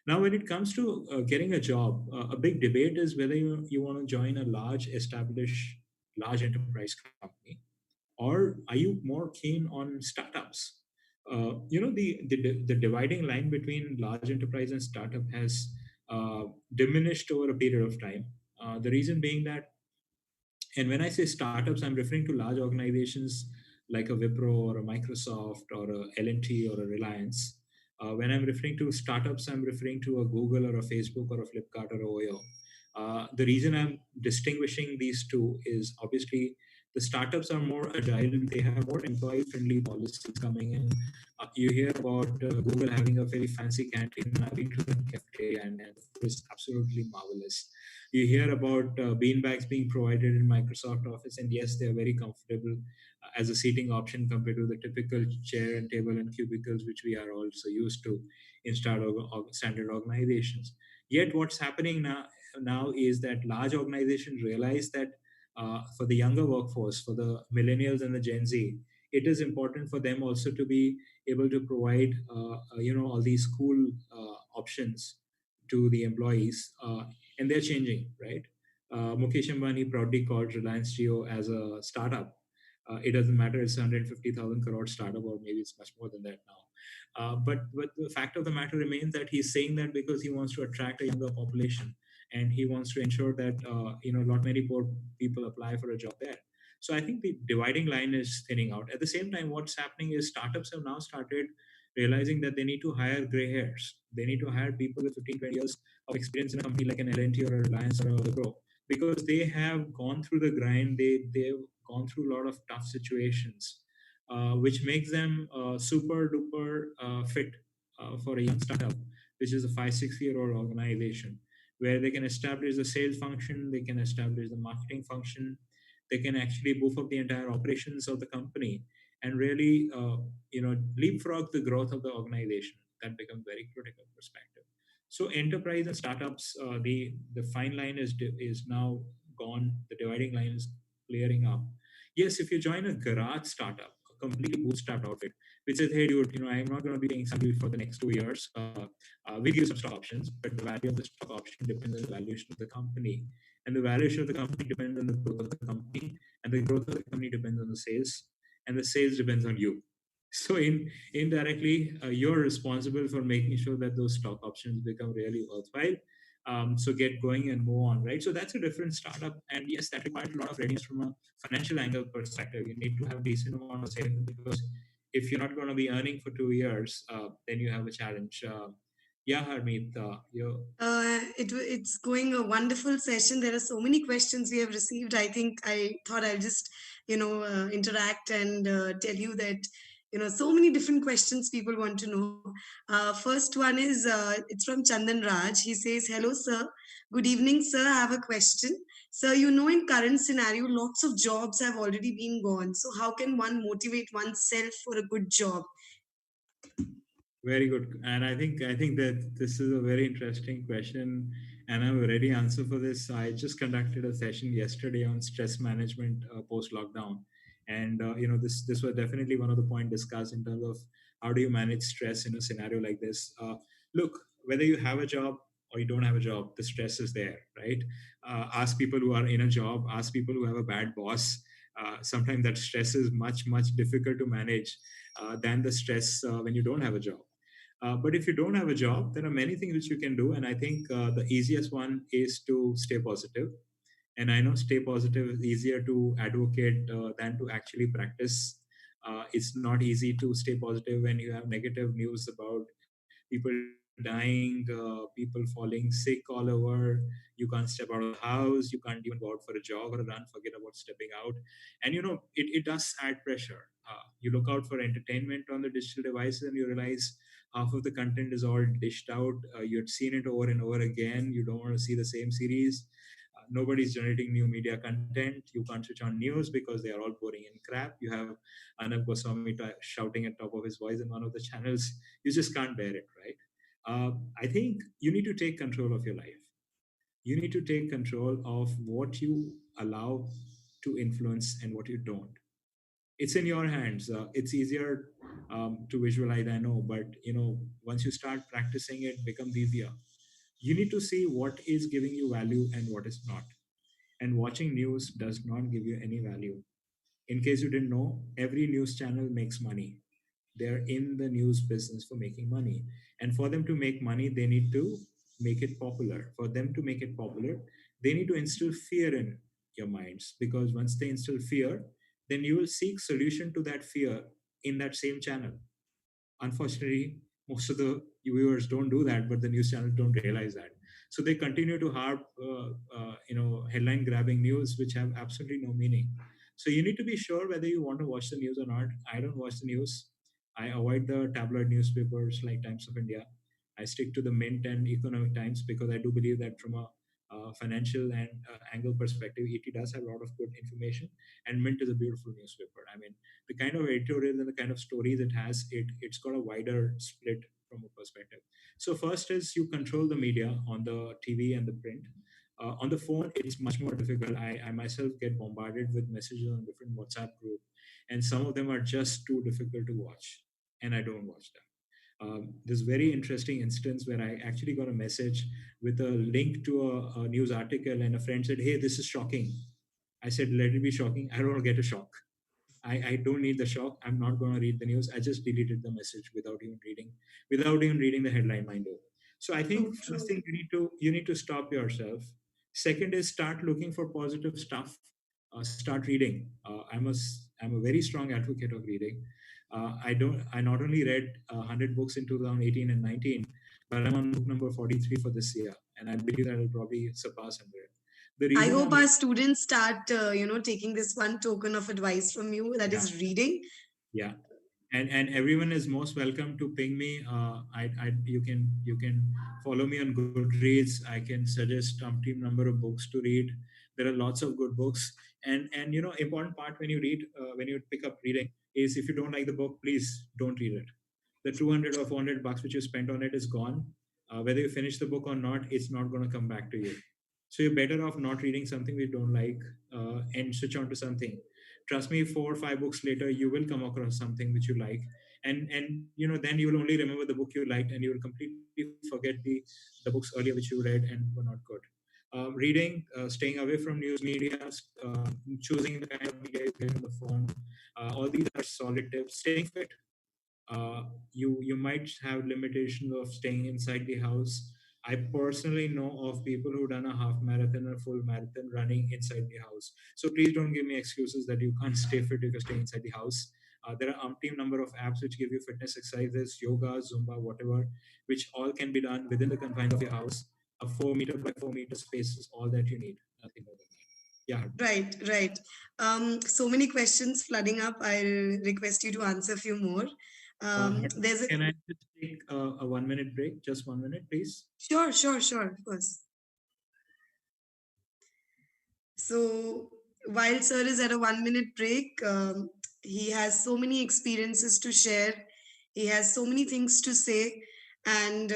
Now, when it comes to getting a job, a big debate is whether you want to join a large enterprise company, or are you more keen on startups? The dividing line between large enterprise and startup has diminished over a period of time. The reason being that, and when I say startups, I'm referring to large organizations like a Wipro or a Microsoft or a L&T or a Reliance. When I'm referring to startups, I'm referring to a Google or a Facebook or a Flipkart or a Oyo. The reason I'm distinguishing these two is obviously the startups are more agile, they have more employee friendly policies coming in. You hear about Google having a very fancy canteen. I've been to the cafeteria, and it's absolutely marvelous. You hear about beanbags being provided in Microsoft Office, and yes, they are very comfortable as a seating option compared to the typical chair and table and cubicles which we are also used to in standard organizations. Yet what's happening now is that large organizations realize that for the younger workforce, for the millennials and the Gen Z, it is important for them also to be able to provide all these cool options to the employees, and they're changing, right? Mukesh Ambani proudly called Reliance Jio as a startup. It doesn't matter, it's 150,000 crore startup, or maybe it's much more than that now. But the fact of the matter remains that he's saying that because he wants to attract a younger population, and he wants to ensure that not many poor people apply for a job there. So I think the dividing line is thinning out. At the same time, what's happening is startups have now started realizing that they need to hire gray hairs. They need to hire people with 15, 20 years of experience in a company like an L&T or a Reliance or a Wipro, because they have gone through the grind. They've gone through a lot of tough situations, which makes them super duper fit for a young startup, which is a 5 6 year old organization, where they can establish the sales function, they can establish the marketing function, they can actually boof up the entire operations of the company, and really leapfrog the growth of the organization. That becomes very critical perspective. So enterprise and startups, the fine line is now gone. The dividing line is clearing up. Yes, if you join a garage startup, a completely bootstrapped outfit, which says, hey, dude, I'm not going to be paying salary for the next 2 years. We give some stock options, but the value of the stock option depends on the valuation of the company. And the valuation of the company depends on the growth of the company, and the growth of the company depends on the sales, and the sales depends on you. So indirectly, you're responsible for making sure that those stock options become really worthwhile. So get going and move on, right? So that's a different startup, and yes, that requires a lot of readiness from a financial angle perspective. You need to have a decent amount of savings, because if you're not going to be earning for 2 years, then you have a challenge. Yeah, Harmeet, you. It's going a wonderful session. There are so many questions we have received. I thought I'll just interact and tell you that so many different questions people want to know. First one is it's from Chandan Raj. He says, "Hello, sir. Good evening, sir. I have a question. Sir, in current scenario, lots of jobs have already been gone. So how can one motivate oneself for a good job?" Very good, and I think that this is a very interesting question, and I have a ready answer for this. I just conducted a session yesterday on stress management post lockdown, and this was definitely one of the points discussed in terms of how do you manage stress in a scenario like this. Look, whether you have a job or you don't have a job, the stress is there, right? Ask people who are in a job, ask people who have a bad boss. Sometimes that stress is much difficult to manage than the stress when you don't have a job. But if you don't have a job, there are many things which you can do. And I think the easiest one is to stay positive. And I know stay positive is easier to advocate than to actually practice. It's not easy to stay positive when you have negative news about people dying, people falling sick all over. You can't step out of the house. You can't even go out for a jog or a run, forget about stepping out. And it does add pressure. You look out for entertainment on the digital devices and you realize half of the content is all dished out. You'd seen it over and over again. You don't want to see the same series. Nobody's generating new media content. You can't switch on news because they are all boring and crap. You have Anab Goswami shouting at top of his voice in one of the channels. You just can't bear it, right? I think you need to take control of your life. You need to take control of what you allow to influence and what you don't. It's in your hands. It's easier to visualize, I know, but once you start practicing, it becomes easier. You need to see what is giving you value and what is not. And watching news does not give you any value. In case you didn't know, every news channel makes money. They're in the news business for making money. And for them to make money, they need to make it popular. For them to make it popular, they need to instill fear in your minds. Because once they instill fear, then you will seek solution to that fear in that same channel. Unfortunately, most of the viewers don't do that, but the news channels don't realize that. So they continue to harp, headline grabbing news, which have absolutely no meaning. So you need to be sure whether you want to watch the news or not. I don't watch the news. I avoid the tabloid newspapers like Times of India. I stick to the Mint and Economic Times because I do believe that from a financial and angle perspective, ET does have a lot of good information, and Mint is a beautiful newspaper. I mean, the kind of editorial and the kind of stories it has, it's got a wider split from a perspective. So first is you control the media on the TV and the print. On the phone, it's much more difficult. I myself get bombarded with messages on different WhatsApp group, and some of them are just too difficult to watch, and I don't watch them. This very interesting instance where I actually got a message with a link to a news article, and a friend said, "Hey, this is shocking." I said, "Let it be shocking. I don't want to get a shock. I don't need the shock. I'm not going to read the news." I just deleted the message without even reading the headline, mind you. So I think True, first true. thing you need to stop yourself. Second is start looking for positive stuff. Start reading. I'm a very strong advocate of reading. I not only read 100 books in 2018 and 19, but I'm on book number 43 for this year, and I believe that will probably surpass 100. The I reason hope I'm our students start, taking this one token of advice from you, that yeah, is reading. yeah, and everyone is most welcome to ping me. You can follow me on Goodreads. I can suggest umpteen number of books to read. There are lots of good books, and important part when you read, when you pick up reading, is if you don't like the book, please don't read it. The 200 or 400 bucks which you spent on it is gone. Whether you finish the book or not, it's not going to come back to you. So you're better off not reading something we don't like, and switch on to something. Trust me, 4 or 5 books later, you will come across something which you like, and then you will only remember the book you liked, and you will completely forget the books earlier which you read and were not good. Reading, staying away from news media, choosing the kind of media you get on the phone. All these are solid tips. Staying fit, you might have limitations of staying inside the house. I personally know of people who done a half marathon or full marathon running inside the house. So please don't give me excuses that you can't stay fit if you stay inside the house. There are umpteen number of apps which give you fitness exercises, yoga, Zumba, whatever, which all can be done within the confines of your house. A 4 meter by 4 meter space is all that you need. Nothing more than that. Yeah. Right, right. So many questions flooding up. I'll request you to answer a few more. There's a Can I just take a 1 minute break? Just 1 minute, please. Sure, sure, sure, of course. So while Sir is at a 1 minute break, he has so many experiences to share. He has so many things to say, and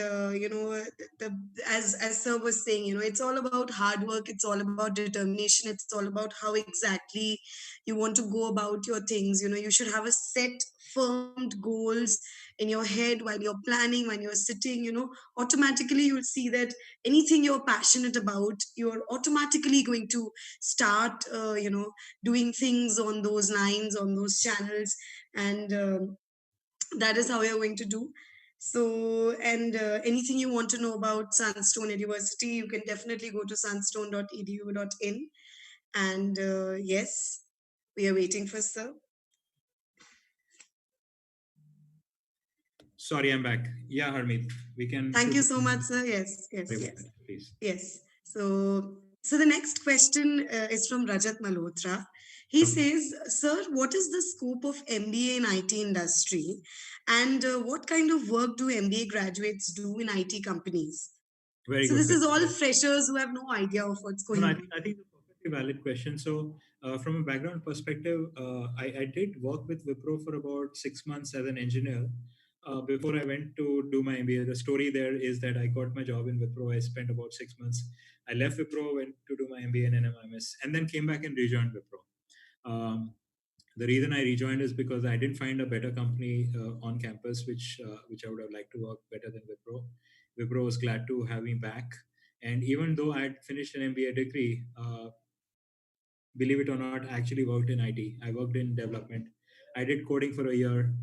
as Sir was saying, it's all about hard work. It's all about determination. It's all about how exactly you want to go about your things. You should have a set, firmed goals in your head while you're planning, when you're sitting. Automatically you'll see that anything you're passionate about, you're automatically going to start doing things on those lines, on those channels, and that is how you're going to do. So, and anything you want to know about Sunstone University, you can definitely go to sunstone.edu.in. And yes, we are waiting for Sir. Sorry, I'm back. Yeah, Harmeet, we can. Thank you so much, Sir. Yes, yes, Sorry about yes, that, please. yes. So the next question is from Rajat Malhotra. He Sure. says, "Sir, what is the scope of MBA in IT industry, and what kind of work do MBA graduates do in IT companies?" Very So good this is question. all freshers who have no idea of what's No, no, going on. I think it's a perfectly valid question. So, from a background perspective, I did work with Wipro for about 6 months as an engineer before I went to do my MBA. The story there is that I got my job in Wipro. I spent about 6 months. I left Wipro, went to do my MBA in NMIMS, and then came back and rejoined Wipro. The reason I rejoined is because I didn't find a better company on campus, which I would have liked to work better than Wipro. Wipro was glad to have me back, and even though I had finished an MBA degree, believe it or not, I actually worked in IT. I worked in development. I did coding for a year.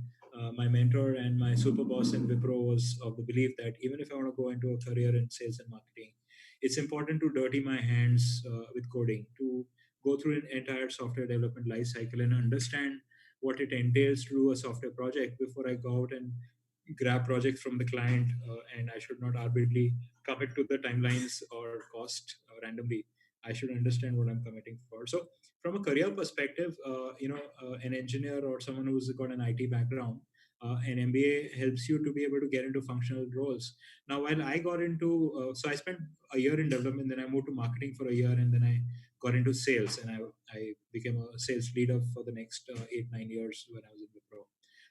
My mentor and my super boss in Wipro was of the belief that even if I want to go into a career in sales and marketing, it's important to dirty my hands with coding, to go through an entire software development life cycle and understand what it entails to do a software project before I go out and grab projects from the client, and I should not arbitrarily commit to the timelines or cost randomly. I should understand what I'm committing for. So, from a career perspective, an engineer or someone who's got an IT background, an MBA helps you to be able to get into functional roles. Now, while I got into, so I spent a year in development, then I moved to marketing for a year, and then I got into sales, and I became a sales leader for the next 8, 9 years when I was in Wipro.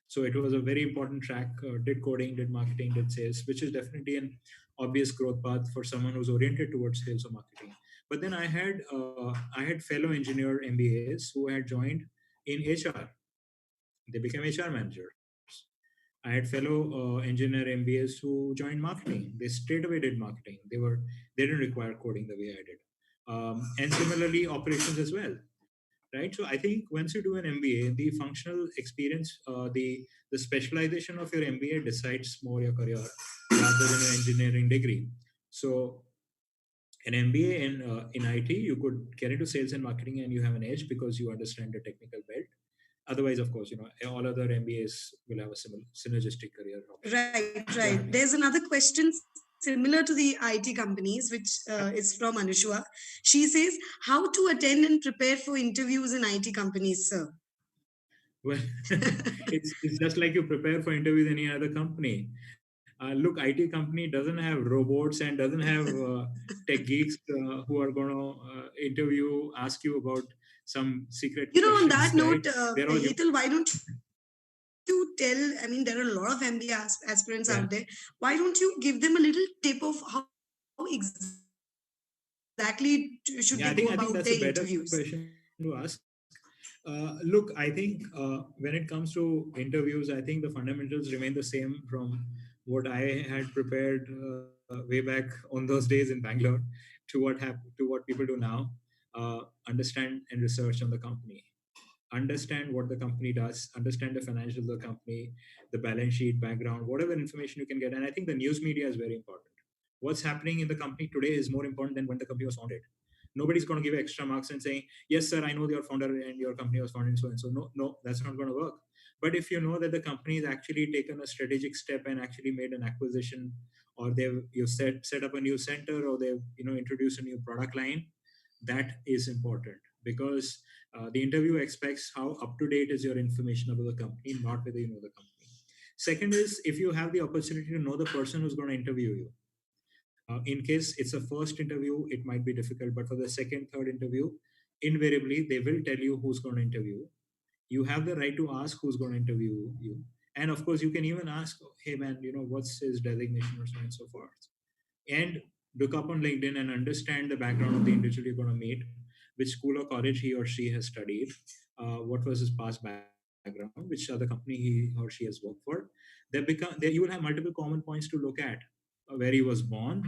So it was a very important track. Did coding, did marketing, did sales, which is definitely an obvious growth path for someone who's oriented towards sales or marketing. But then I had fellow engineer MBAs who had joined in HR. They became HR managers. I had fellow engineer MBAs who joined marketing. They straight away did marketing. They didn't require coding the way I did, and similarly operations as well, right? So I think once you do an MBA, the functional experience, the specialization of your MBA decides more your career rather than an engineering degree. So an MBA in IT, you could get into sales and marketing, and you have an edge because you understand the technical belt. Otherwise, of course, all other MBAs will have a similar synergistic career option. Right, Go right. ahead. There's another question similar to the IT companies, which is from Anushua. She says, how to attend and prepare for interviews in IT companies, sir? Well, it's just like you prepare for interviews in any other company. Look, IT company doesn't have robots and doesn't have tech geeks who are going to interview, ask you about some secret On questions, that right? note, They're all Hetal, why don't you tell, there are a lot of MBA aspirants out there. yeah. Why don't you give them a little tip of how exactly should they go about their interviews? Yeah, I think that's a better question to ask. Look, I think when it comes to interviews, I think the fundamentals remain the same from what I had prepared way back on those days in Bangalore to what people do now. Understand and research on the company. Understand what the company does. Understand the financials of the company, the balance sheet, background, whatever information you can get. And I think the news media is very important. What's happening in the company today is more important than when the company was founded. Nobody's going to give extra marks and saying, yes, sir, I know your founder and your company was founded so and so. No, no, that's not going to work. But if you know that the company has actually taken a strategic step and actually made an acquisition, or they've you set up a new center, or they've introduced a new product line, that is important because the interview expects how up to date is your information about the company, not whether you know the company. Second is if you have the opportunity to know the person who's going to interview you. In case it's a first interview, it might be difficult, but for the second, third interview, invariably they will tell you who's going to interview. You have the right to ask who's going to interview you. And of course, you can even ask, hey man, what's his designation or so and so forth. And look up on LinkedIn and understand the background of the individual you're going to meet, which school or college he or she has studied, what was his past background, which other company he or she has worked for. You will have multiple common points to look at. Where he was born,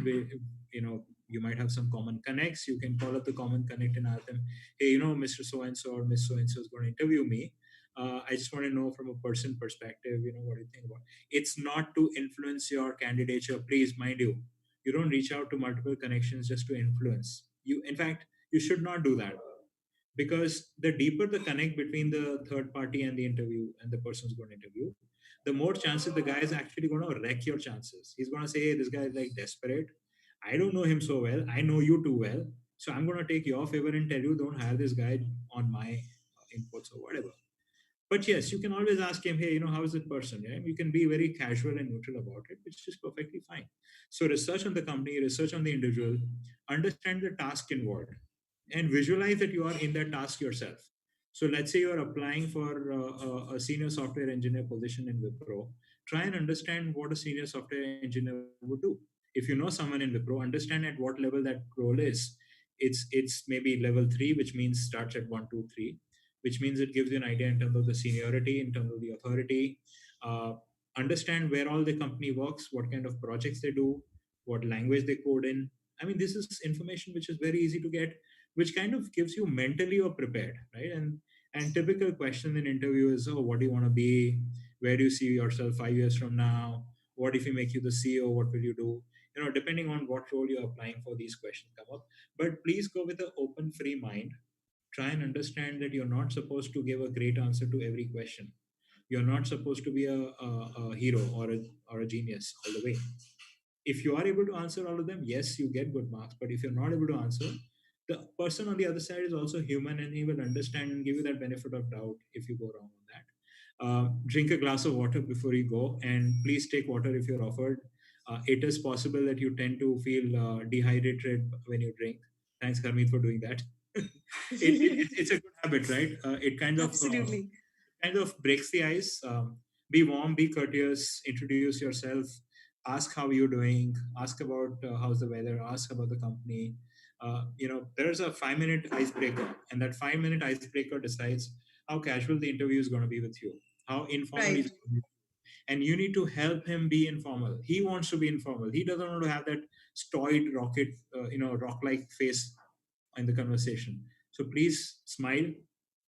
you might have some common connects. You can call up the common connect and ask them, hey, Mr. So and so or Miss So and so is going to interview me. I just want to know from a person perspective, what do you think about? It's not to influence your candidature, please, mind you. You don't reach out to multiple connections just to influence. In fact, you should not do that because the deeper the connect between the third party and the interview and the person who's going to interview, the more chances the guy is actually going to wreck your chances. He's going to say, hey, this guy is like desperate. I don't know him so well. I know you too well. So I'm going to take your favor and tell you, don't hire this guy on my inputs or whatever. But yes, you can always ask him, hey, how is that person? Yeah? You can be very casual and neutral about it, which is perfectly fine. So research on the company, research on the individual, understand the task involved, and visualize that you are in that task yourself. So let's say you're applying for a senior software engineer position in Wipro. Try and understand what a senior software engineer would do. If you know someone in Wipro, understand at what level that role is. It's maybe level 3, which means starts at 1, 2, 3, which means it gives you an idea in terms of the seniority, in terms of the authority. Uh, Understand where all the company works, what kind of projects they do, what language they code in. I mean, this is information which is very easy to get, which kind of gives you mentally you're prepared, right? And typical question in interview is, oh, what do you want to be? Where do you see yourself 5 years from now? What if we make you the CEO? What will you do? Depending on what role you're applying for, these questions come up. But please go with an open, free mind. Try and understand that you're not supposed to give a great answer to every question. You're not supposed to be a hero or a genius all the way. If you are able to answer all of them, yes, you get good marks. But if you're not able to answer, the person on the other side is also human and he will understand and give you that benefit of doubt if you go wrong on that. Drink a glass of water before you go, and please take water if you're offered. It is possible that you tend to feel dehydrated when you drink. Thanks, Harmeet, for doing that. It's a good habit, right? It Absolutely. kind of breaks the ice. Be warm, be courteous, introduce yourself, ask how you're doing, ask about how's the weather, ask about the company. There's a 5-minute icebreaker, and that 5-minute icebreaker decides how casual the interview is going to be with you. how informal Right. he's, and you need to help him be informal. He wants to be informal. He doesn't want to have that stoic rocket, rock-like face in the conversation. So please smile,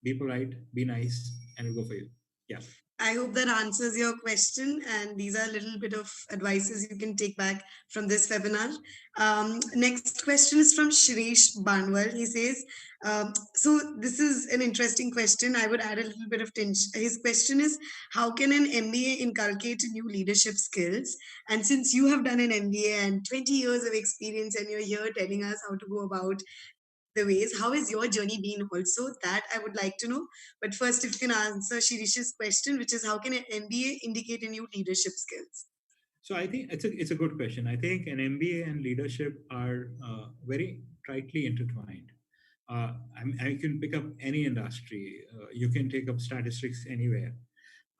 be polite, be nice, and we'll go for you. Yeah. I hope that answers your question. And these are a little bit of advices you can take back from this webinar. Next question is from Shirish Banwal. He says, so this is an interesting question. I would add a little bit of tension. His question is, how can an MBA inculcate new leadership skills? And since you have done an MBA and 20 years of experience and you're here telling us how to go about the ways. How has your journey been also? That I would like to know. But first, if you can answer Shirish's question, which is how can an MBA indicate in you leadership skills? So I think it's a good question. I think an MBA and leadership are very tightly intertwined. I can pick up any industry. You can take up statistics anywhere.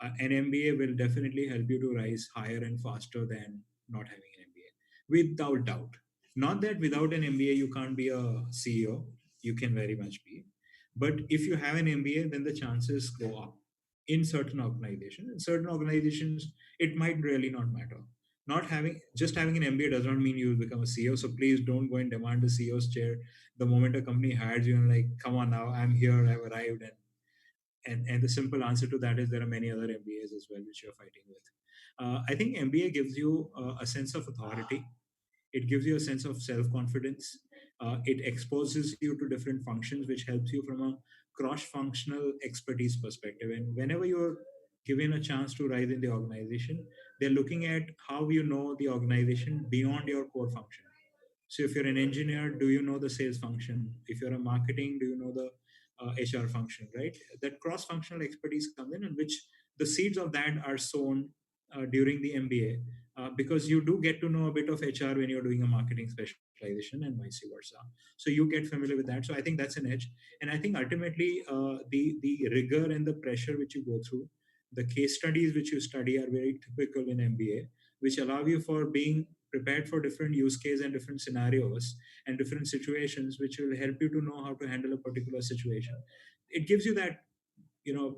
An MBA will definitely help you to rise higher and faster than not having an MBA, without doubt. Not that without an MBA you can't be a CEO, you can very much be. But if you have an MBA, then the chances go up in certain organizations. In certain organizations, it might really not matter. Not having just having an MBA does not mean you will become a CEO. So please don't go and demand the CEO's chair the moment a company hires you and like, come on now, I'm here, I've arrived, and the simple answer to that is there are many other MBAs as well which you're fighting with. I think MBA gives you a sense of authority. It gives you a sense of self-confidence. It exposes you to different functions, which helps you from a cross-functional expertise perspective. And whenever you're given a chance to rise in the organization, they're looking at how you know the organization beyond your core function. So if you're an engineer, do you know the sales function? If you're a marketing, do you know the HR function, right? That cross-functional expertise comes in which the seeds of that are sown during the MBA because you do get to know a bit of HR when you're doing a marketing specialization and vice versa. So you get familiar with that. So I think that's an edge. And I think ultimately the rigor and the pressure which you go through, the case studies which you study are very typical in MBA, which allow you for being prepared for different use case and different scenarios and different situations, which will help you to know how to handle a particular situation. It gives you that,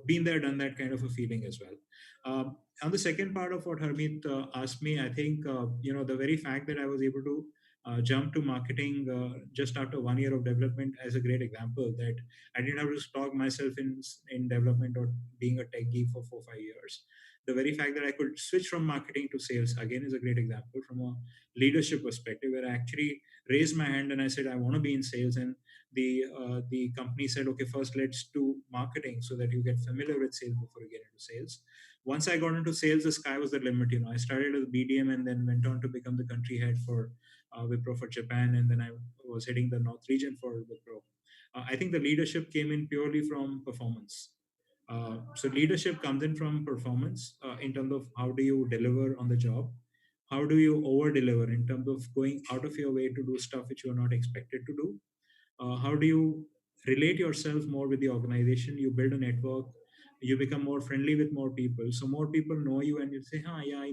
been there, done that kind of a feeling as well. On the second part of what Harmeet asked me, I think, the very fact that I was able to jump to marketing just after 1 year of development as a great example that I didn't have to slog myself in development or being a techie for 4 5 years. The very fact that I could switch from marketing to sales again is a great example from a leadership perspective, where I actually raised my hand and I said I want to be in sales, and the company said, okay, first let's do marketing so that you get familiar with sales before you get into sales. Once I got into sales, the sky was the limit. I started as BDM and then went on to become the country head for Wipro for Japan, and then I was heading the North region for Wipro. I think the leadership came in purely from performance. So leadership comes in from performance in terms of how do you deliver on the job, how do you over deliver in terms of going out of your way to do stuff which you are not expected to do, how do you relate yourself more with the organization, you build a network, you become more friendly with more people, so more people know you and you say, yeah,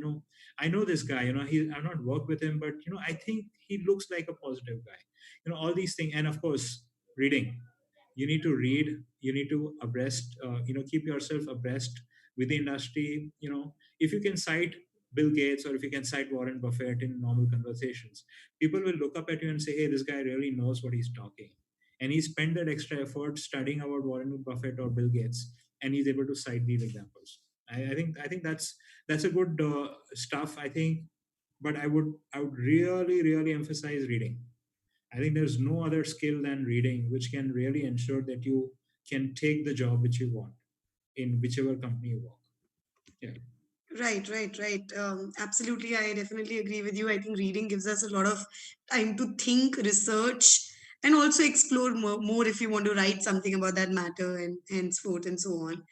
I know this guy, I've not worked with him, but I think he looks like a positive guy, all these things. And of course, reading, you need to read, you need to abreast, keep yourself abreast with the industry. If you can cite Bill Gates or if you can cite Warren Buffett in normal conversations, people will look up at you and say, hey, this guy really knows what he's talking, and he spent that extra effort studying about Warren Buffett or Bill Gates, and he's able to cite these examples. I think that's a good stuff, I think. But I would really emphasize reading. I think there's no other skill than reading which can really ensure that you can take the job which you want in whichever company you work. Yeah. Right. Absolutely. I definitely agree with you. I think reading gives us a lot of time to think, research, and also explore more if you want to write something about that matter and henceforth and so on.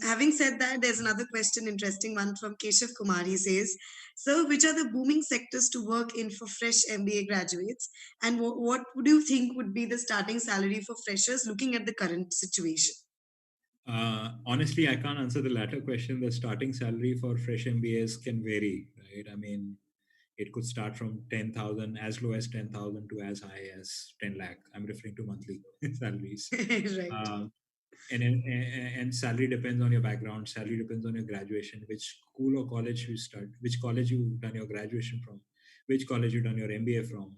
Having said that, there's another question, interesting one from Keshav Kumar. He says, "Sir, which are the booming sectors to work in for fresh MBA graduates? And what would you think would be the starting salary for freshers looking at the current situation?" Honestly, I can't answer the latter question. The starting salary for fresh MBAs can vary, right? I mean, it could start from 10,000, as low as 10,000 to as high as 10 lakh. I'm referring to monthly salaries. Right. Um, And salary depends on your background, salary depends on your graduation, which school or college you start, which college you done your graduation from, which college you done your MBA from,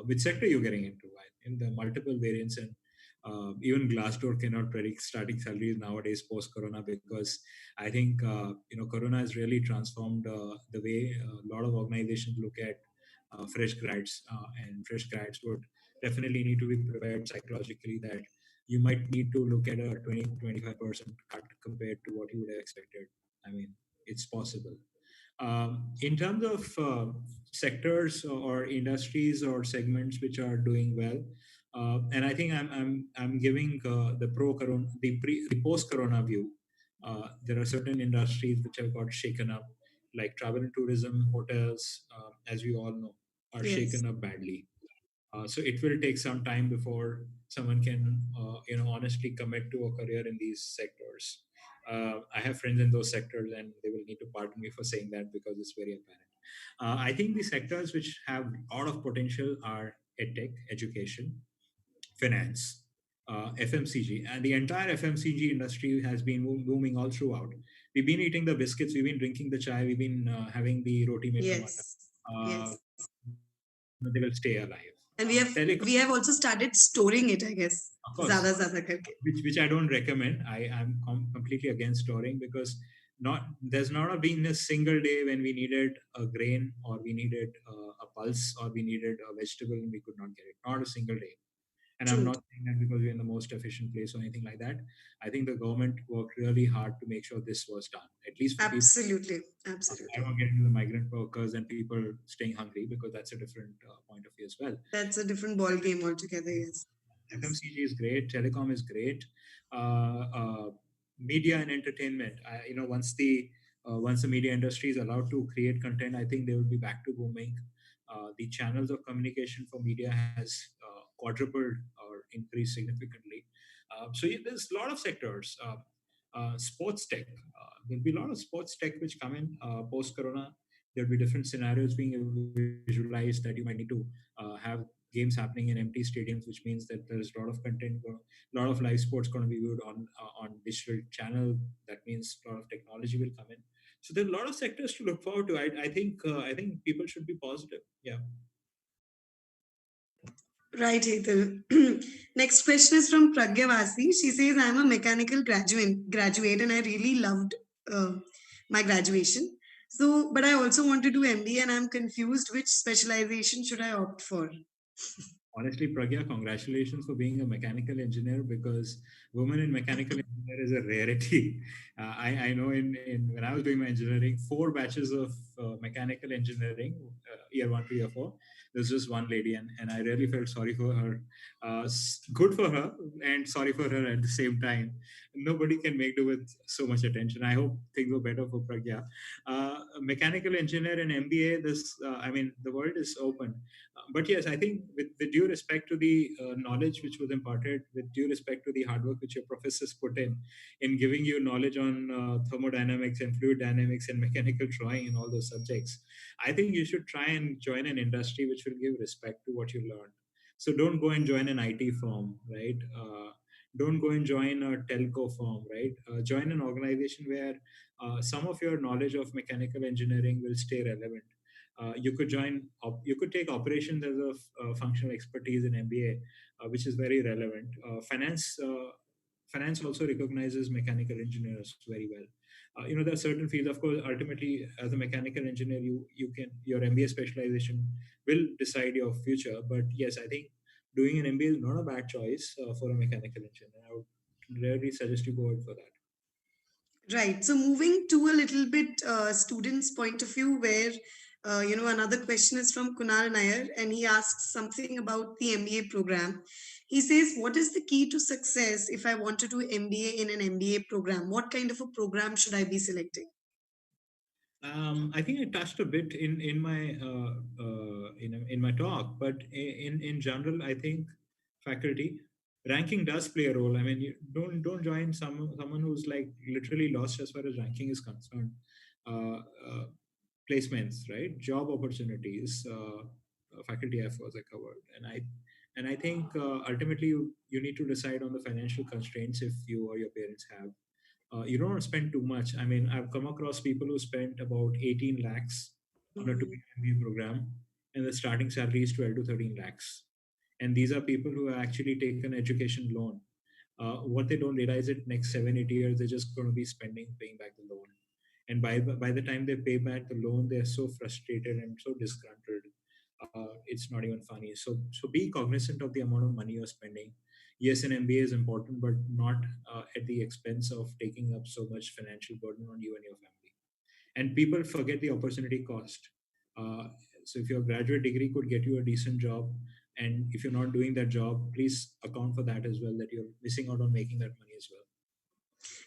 which sector you're getting into, right? In the multiple variants. And even Glassdoor cannot predict starting salaries nowadays post corona, because I think corona has really transformed the way a lot of organizations look at fresh grads, and fresh grads would definitely need to be prepared psychologically that you might need to look at a 20-25% cut compared to what you would have expected. I mean, it's possible. In terms of sectors or industries or segments which are doing well, and I think I'm giving the pro-corona, the post-corona view. There are certain industries which have got shaken up, like travel and tourism, hotels, as we all know, are Yes, shaken up badly. So it will take some time before someone can, honestly commit to a career in these sectors. I have friends in those sectors, and they will need to pardon me for saying that because it's very apparent. I think the sectors which have a lot of potential are edtech, education, finance, FMCG, and the entire FMCG industry has been booming all throughout. We've been eating the biscuits, we've been drinking the chai, we've been having the roti made from atta. yes, Uh, yes. they will stay alive. And Telecom, we have also started storing it, I guess. of course, Zyada karke. which I don't recommend. I'm completely against storing, because not there's not been a single day when we needed a grain, or we needed a pulse, or we needed a vegetable and we could not get it. Not a single day. And I'm True. not saying that because we're in the most efficient place or anything like that. I think the government worked really hard to make sure this was done, at least for people. Absolutely. I Absolutely. won't get into the migrant workers and people staying hungry, because that's a different point of view as well. That's a different ball game altogether. Yes. Yes. FMCG is great, telecom is great, media and entertainment. Once the media industry is allowed to create content, I think they will be back to booming. The channels of communication for media has quadrupled or increased significantly. So yeah, there's a lot of sectors. Sports tech. There'll be a lot of sports tech which come in post Corona. There'll be different scenarios being visualized that you might need to have games happening in empty stadiums, which means that there's a lot of content, a lot of live sports going to be viewed on digital channel. That means a lot of technology will come in. So there are a lot of sectors to look forward to. I think people should be positive. Yeah. Right, Hetal. Next question is from Pragyavasi. She says, I'm a mechanical graduate and I really loved uh, my graduation. So, but I also want to do MBA and I'm confused which specialization should I opt for? Honestly, Pragya, congratulations for being a mechanical engineer, because women in mechanical engineer is a rarity. I know in when I was doing my engineering, 4 batches of mechanical engineering, year 1 to year 4, there's just one lady, and I really felt sorry for her. Good for her and sorry for her at the same time. Nobody can make do with so much attention. I hope things were better for Pragya. Mechanical engineer and MBA, the world is open. But yes, I think with due respect to the knowledge which was imparted, with due respect to the hard work which your professors put in giving you knowledge on thermodynamics and fluid dynamics and mechanical drawing and all those subjects, I think you should try and join an industry which will give respect to what you learned. So don't go and join an IT firm, right? Don't go and join a telco firm, right? Join an organization where some of your knowledge of mechanical engineering will stay relevant. You could take operations as a functional expertise in MBA, which is very relevant. Finance also recognizes mechanical engineers very well. There are certain fields, of course. Ultimately, as a mechanical engineer, your MBA specialization will decide your future. But yes, I think doing an MBA is not a bad choice for a mechanical engineer. I would really suggest you go out for that. Right. So moving to a little bit students' point of view, where another question is from Kunal Nair, and he asks something about the MBA program. He says, "What is the key to success if I want to do MBA in an MBA program? What kind of a program should I be selecting?" I think I touched a bit in my talk, but in general, I think faculty ranking does play a role. I mean, you don't join someone who's like literally lost as far as ranking is concerned. Uh, uh, Placements, right? Job opportunities, faculty efforts are covered, and And I think ultimately you need to decide on the financial constraints if you or your parents have. You don't want to spend too much. I mean, I've come across people who spent about 18 lakhs on a Mhm. two-year MBA program, and the starting salary is 12 to 13 lakhs. And these are people who have actually taken education loan. What they don't realize it next 7 8 years they're just going to be spending paying back the loan, and by the time they pay back the loan they're so frustrated and so disgruntled. It's not even funny. So be cognizant of the amount of money you're spending. Yes, an MBA is important, but not at the expense of taking up so much financial burden on you and your family. And people forget the opportunity cost. uh, so if your graduate degree could get you a decent job, and if you're not doing that job, please account for that as well, that you're missing out on making that money as well.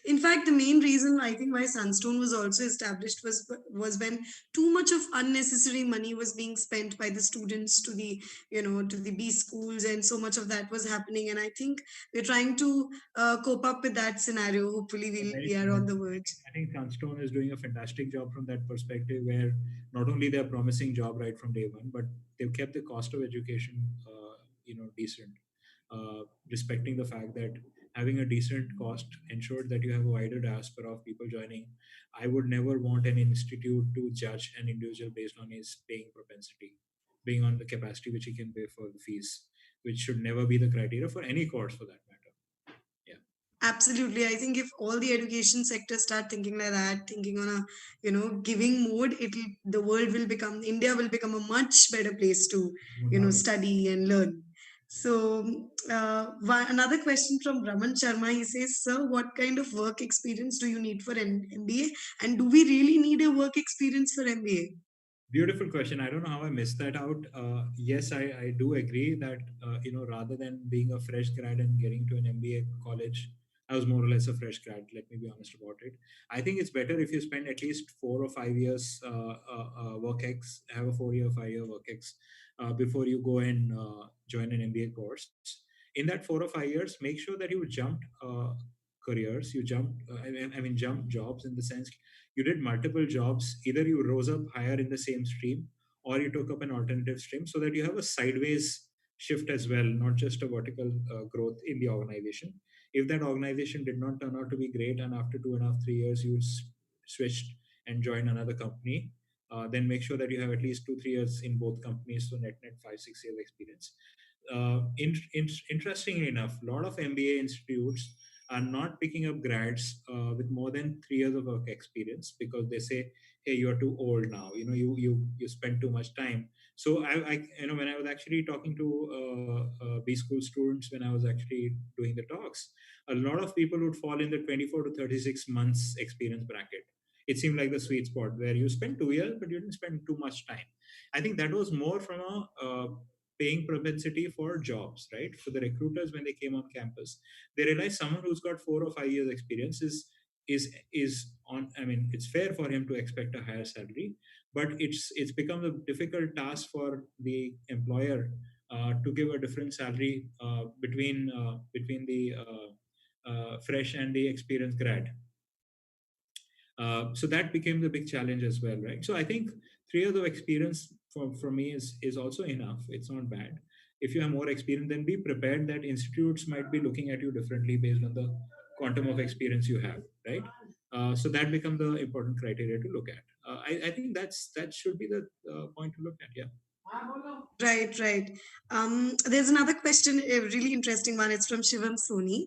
In fact, the main reason I think why Sunstone was also established was when too much of unnecessary money was being spent by the students to the to the B schools, and so much of that was happening. And I think we're trying to cope up with that scenario. Hopefully, Very we are true. on the verge. I think Sunstone is doing a fantastic job from that perspective, where not only they're promising job right from day one, but they've kept the cost of education, decent, respecting the fact that having a decent cost ensured that you have a wider diaspora of people joining. I would never want an institute to judge an individual based on his paying propensity, being on the capacity which he can pay for the fees, which should never be the criteria for any course for that matter. Yeah. Absolutely. I think if all the education sector start thinking like that, thinking on a, giving mode, the world will become, India will become a much better place to, No doubt. study and learn. So, another question from Raman Sharma. He says, "Sir, what kind of work experience do you need for an MBA? And do we really need a work experience for MBA?" Beautiful question. I don't know how I missed that out. Yes, I do agree that rather than being a fresh grad and getting to an MBA college, I was more or less a fresh grad. Let me be honest about it. I think it's better if you spend at least 4 or 5 years have a 4 year, 5 year work ex before you go and join an MBA course. In that 4 or 5 years, make sure that you jumped careers, you jumped, I mean, jumped jobs in the sense you did multiple jobs. Either you rose up higher in the same stream, or you took up an alternative stream, so that you have a sideways shift as well, not just a vertical growth in the organization. If that organization did not turn out to be great, and after 2.5 3 years you switched and joined another company, then make sure that you have at least 2 3 years in both companies, so net 5 6 years experience. Interestingly enough, a lot of MBA institutes are not picking up grads with more than 3 years of work experience, because they say, "Hey, you're too old now. You spend too much time." So when I was actually talking to B school students, when I was actually doing the talks, a lot of people would fall in the 24 to 36 months experience bracket. It seemed like the sweet spot where you spend 2 years, but you didn't spend too much time. I think that was more from a paying propensity for jobs, right? For the recruiters, when they came on campus, they realized someone who's got 4 or 5 years experience is on. I mean, it's fair for him to expect a higher salary, but it's become a difficult task for the employer to give a different salary between the fresh and the experienced grad. So that became the big challenge as well, right? So I think 3 years of experience for me is also enough. It's not bad. If you have more experience, then be prepared that institutes might be looking at you differently based on the quantum of experience you have, right? So that becomes the important criteria to look at. I think that should be the point to look at. Yeah. Right, right. There's another question, a really interesting one. It's from Shivam Soni.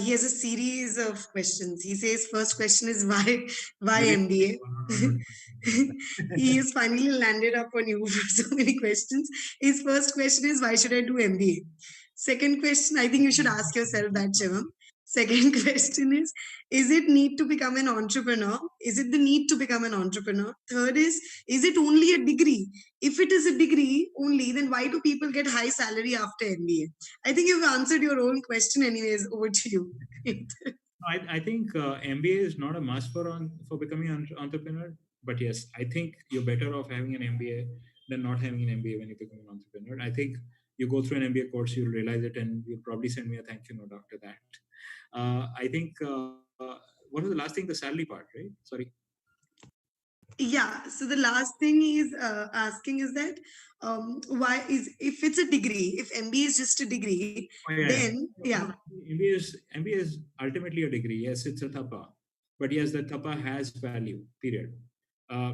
He has a series of questions. He says, first question is why Maybe MBA? 100 He questions. has finally landed up on you for so many questions. His first question is, why should I do MBA? Second question, I think you should ask yourself that, Shivam. Second question is it need to become an entrepreneur? Is it the need to become an entrepreneur? Third is it only a degree? If it is a degree only, then why do people get high salary after MBA? I think you've answered your own question anyways. Over to you. I think MBA is not a must for becoming an entrepreneur. But yes, I think you're better off having an MBA than not having an MBA when you become an entrepreneur. I think you go through an MBA course, you'll realize it, and you'll probably send me a thank you note after that. I think what was the last thing? The salary part, right? Sorry. Yeah. So the last thing he's asking is that why is, if it's a degree, if MBA is just a degree, Oh, yeah, yeah. then yeah, MBA is ultimately a degree. Yes, it's a thapa, but yes, the thapa has value. Period. Uh,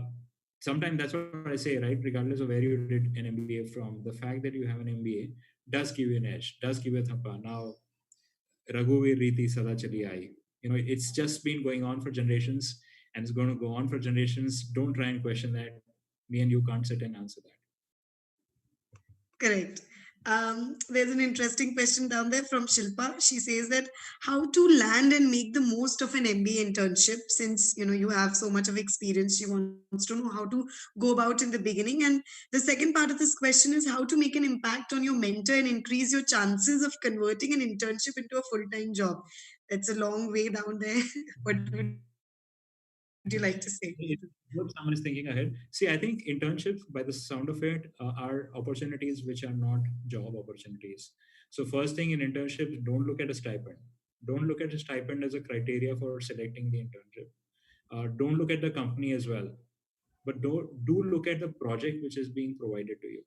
Sometimes that's what I say, right? Regardless of where you did an MBA from, the fact that you have an MBA does give you an edge, does give you a thapa. Now, Raghuveer Riti Sada Chali Aayi. It's just been going on for generations, and it's going to go on for generations. Don't try and question that. Me and you can't sit and answer that. correct. There's an interesting question down there from Shilpa. She says that how to land and make the most of an MBA internship, since you have so much of experience. She wants to know how to go about in the beginning. And the second part of this question is how to make an impact on your mentor and increase your chances of converting an internship into a full-time job. It's a long way down there. What would you like to say? It is good someone is thinking ahead. See, I think internships, by the sound of it, are opportunities which are not job opportunities. So, first thing in internships, don't look at a stipend. Don't look at a stipend as a criteria for selecting the internship. Don't look at the company as well, but do look at the project which is being provided to you,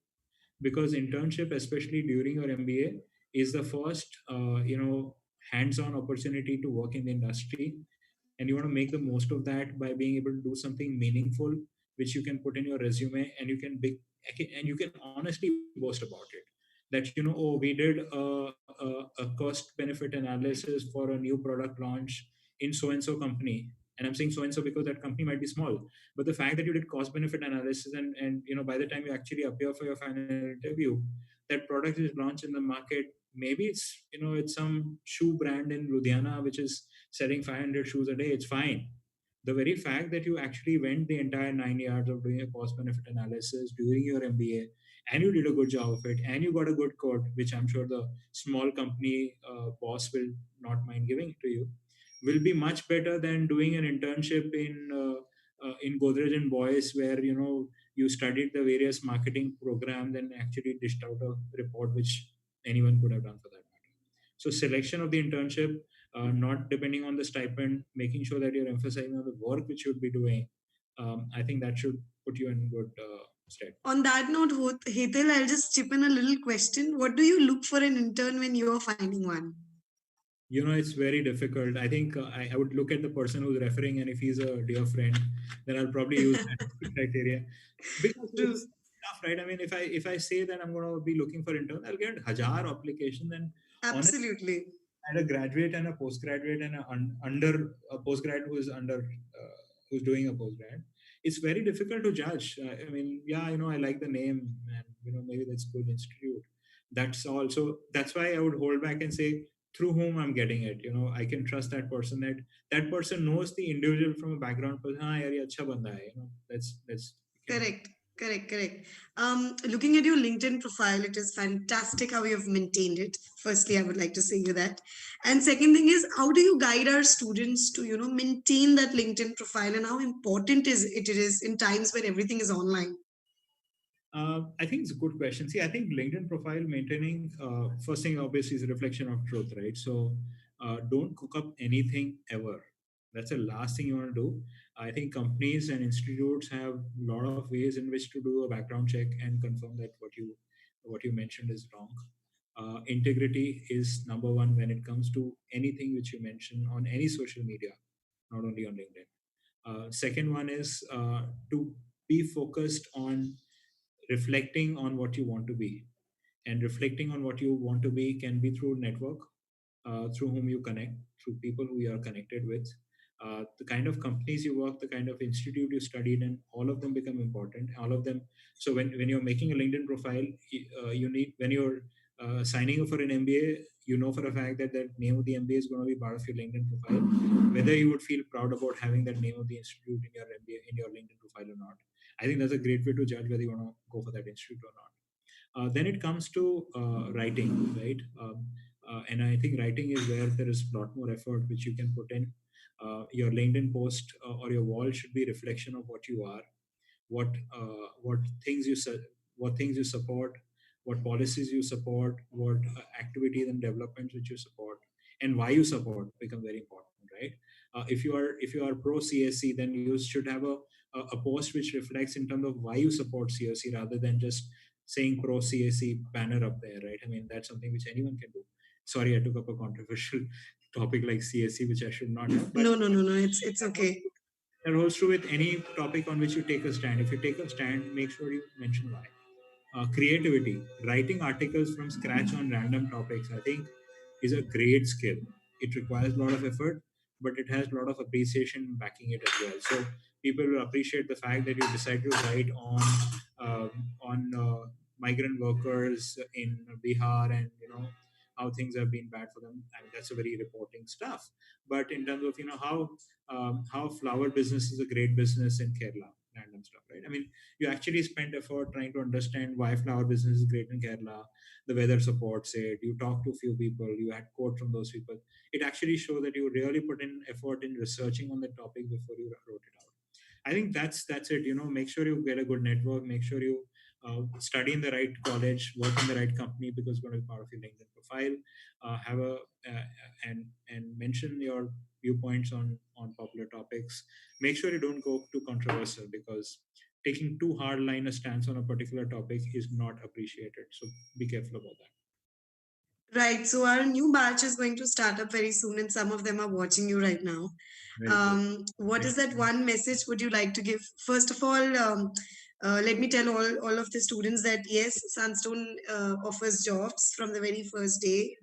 because internship, especially during your MBA, is the first hands-on opportunity to work in the industry, and you want to make the most of that by being able to do something meaningful which you can put in your resume, and you can honestly boast about it, that oh, we did a cost benefit analysis for a new product launch in so and so company. And I'm saying so and so because that company might be small, but the fact that you did cost benefit analysis, and by the time you actually appear for your final interview, that product is launched in the market. Maybe it's some shoe brand in Ludhiana which is selling 500 shoes a day. It's fine. The very fact that you actually went the entire 9 years of doing a cost benefit analysis during your MBA, and you did a good job of it, and you got a good quote, which I'm sure the small company boss will not mind giving it to you, will be much better than doing an internship in Godrej and Boyce, where you studied the various marketing programs and actually dished out a report which anyone could have done for that matter. So selection of the internship, not depending on the stipend, making sure that you're emphasizing on the work which you would be doing. I think that should put you in good stead. On that note, Hetal, I'll just chip in a little question. What do you look for an intern when you're finding one? It's very difficult. I think I would look at the person who's referring, and if he's a dear friend, then I'll probably use that criteria, because True. it's tough, right? I mean, if I say that I'm going to be looking for intern, I'll get hajar application. And honestly, Absolutely. I had a graduate and a postgraduate and under a postgrad who's doing a postgrad. It's very difficult to judge. I mean, yeah, I like the name, and maybe that's good institute. That's all. So that's why I would hold back and say through whom I'm getting it. I can trust that person, that person knows the individual from a background. Person, yaar, ye acha banda hai. Let's we can Correct. Correct. Looking at your LinkedIn profile, it is fantastic how you have maintained it. Firstly, I would like to say you that. And second thing is, how do you guide our students to, maintain that LinkedIn profile, and how important it is in times where everything is online? I think it's a good question. See, I think LinkedIn profile maintaining, first thing obviously is a reflection of truth, right? So don't cook up anything ever. That's the last thing you want to do. I think companies and institutes have a lot of ways in which to do a background check and confirm that what you mentioned is wrong. Integrity is number one when it comes to anything which you mention on any social media, not only on LinkedIn. Second one is to be focused on reflecting on what you want to be, and reflecting on what you want to be can be through network, through whom you connect, through people who you are connected with, the kind of companies you work, the kind of institute you studied, and all of them become important, all of them. So when you're making a LinkedIn profile, you need, when you're signing up for an MBA, you know for a fact that that name of the MBA is going to be part of your LinkedIn profile, whether you would feel proud about having that name of the institute in your MBA in your LinkedIn profile or not. I think that's a great way to judge whether you want to go for that institute or not. Then it comes to writing, right? And I think writing is where there is a lot more effort which you can put in. Your LinkedIn post or your wall should be a reflection of what you are, what things what things you support, what policies you support, what activities and developments which you support, and why you support become very important, right? If you are pro CSC, then you should have a a post which reflects in terms of why you support CSC rather than just saying pro CSC banner up there, right? I mean, that's something which anyone can do. Sorry, I took up a controversial topic like CSC, which I should not have, but No. It's okay. that holds true with any topic on which you take a stand. If you take a stand, make sure you mention why. Creativity, writing articles from scratch on random topics, I think is a great skill. It requires a lot of effort, but it has a lot of appreciation backing it as well. So people will appreciate the fact that you decide to write on migrant workers in Bihar, and how things have been bad for them. I mean, that's a very reporting stuff. But in terms of how flower business is a great business in Kerala, random stuff, right? I mean, you actually spent effort trying to understand why flower business is great in Kerala. The weather supports it. You talked to a few people. You had quote from those people. It actually shows that you really put in effort in researching on the topic before you wrote it out. I think that's it. Make sure you get a good network. Make sure you study in the right college, work in the right company, because it's going to be part of your LinkedIn profile. Have a and mention your viewpoints on popular topics. Make sure you don't go too controversial, because taking too hard line a stance on a particular topic is not appreciated. So be careful about that. Right. So our new batch is going to start up very soon, and some of them are watching you right now. Very cool. What is that one message would you like to give? First of all, let me tell all of the students that yes, Sunstone offers jobs from the very first day.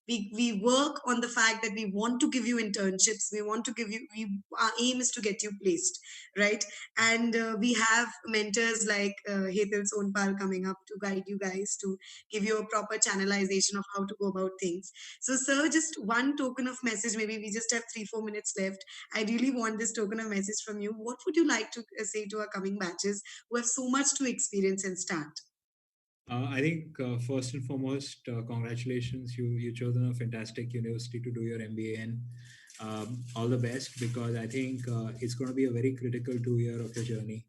We work on the fact that we want to give you internships. We want to give you. Our aim is to get you placed, right? And we have mentors like Hetal Sonpal coming up to guide you guys, to give you a proper channelization of how to go about things. So, sir, just one token of message. Maybe we just have 3-4 minutes left. I really want this token of message from you. What would you like to say to our coming batches who have so much to experience and start? I think first and foremost, congratulations. You chosen a fantastic university to do your MBA in. All the best, because I think it's going to be a very critical 2 year of your journey.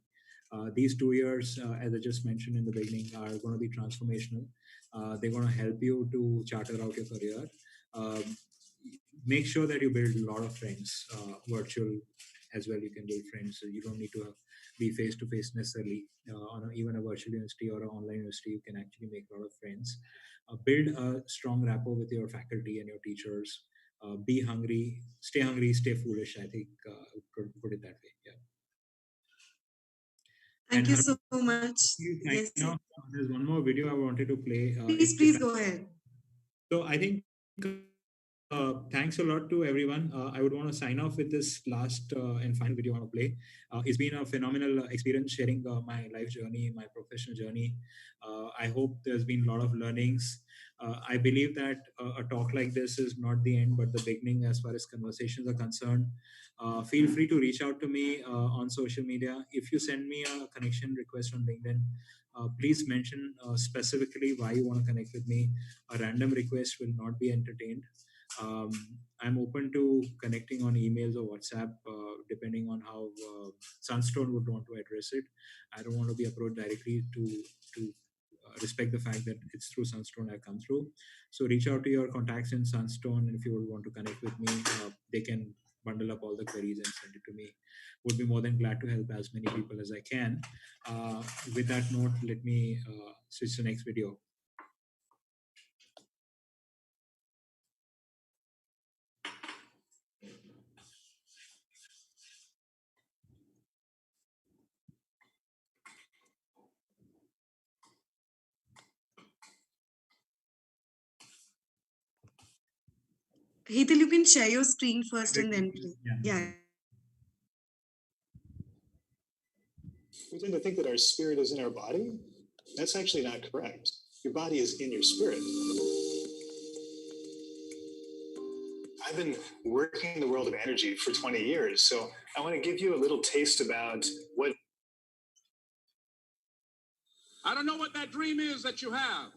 These 2 years, as I just mentioned in the beginning, are going to be transformational. They're going to help you to charter out your career. Um, Make sure that you build a lot of friends, virtual as well. You can build friends. So you don't need to be face to face necessarily. Even a virtual university or an online university, you can actually make a lot of friends. Build a strong rapport with your faculty and your teachers. Be hungry, stay foolish. I think could put it that way. Yeah. Thank you so much. Yes. There's one more video I wanted to play. Please go ahead. So I think thanks a lot to everyone. I would want to sign off with this last and final video I want to play. It's been a phenomenal experience sharing my life journey, my professional journey. I hope there's been a lot of learnings. I believe that a talk like this is not the end, but the beginning as far as conversations are concerned. Feel free to reach out to me on social media. If you send me a connection request on LinkedIn, please mention specifically why you want to connect with me. A random request will not be entertained. I'm open to connecting on emails or WhatsApp, depending on how Sunstone would want to address it. I don't want to be approached directly to respect the fact that it's through Sunstone I come through. So reach out to your contacts in Sunstone, and if you would want to connect with me, they can bundle up all the queries and send it to me. Would be more than glad to help as many people as I can. With that note, let me switch to the next video. Hetal, you can share your screen first and then play. Yeah. We tend to think that our spirit is in our body. That's actually not correct. Your body is in your spirit. I've been working in the world of energy for 20 years, so I want to give you a little taste about what... I don't know what that dream is that you have.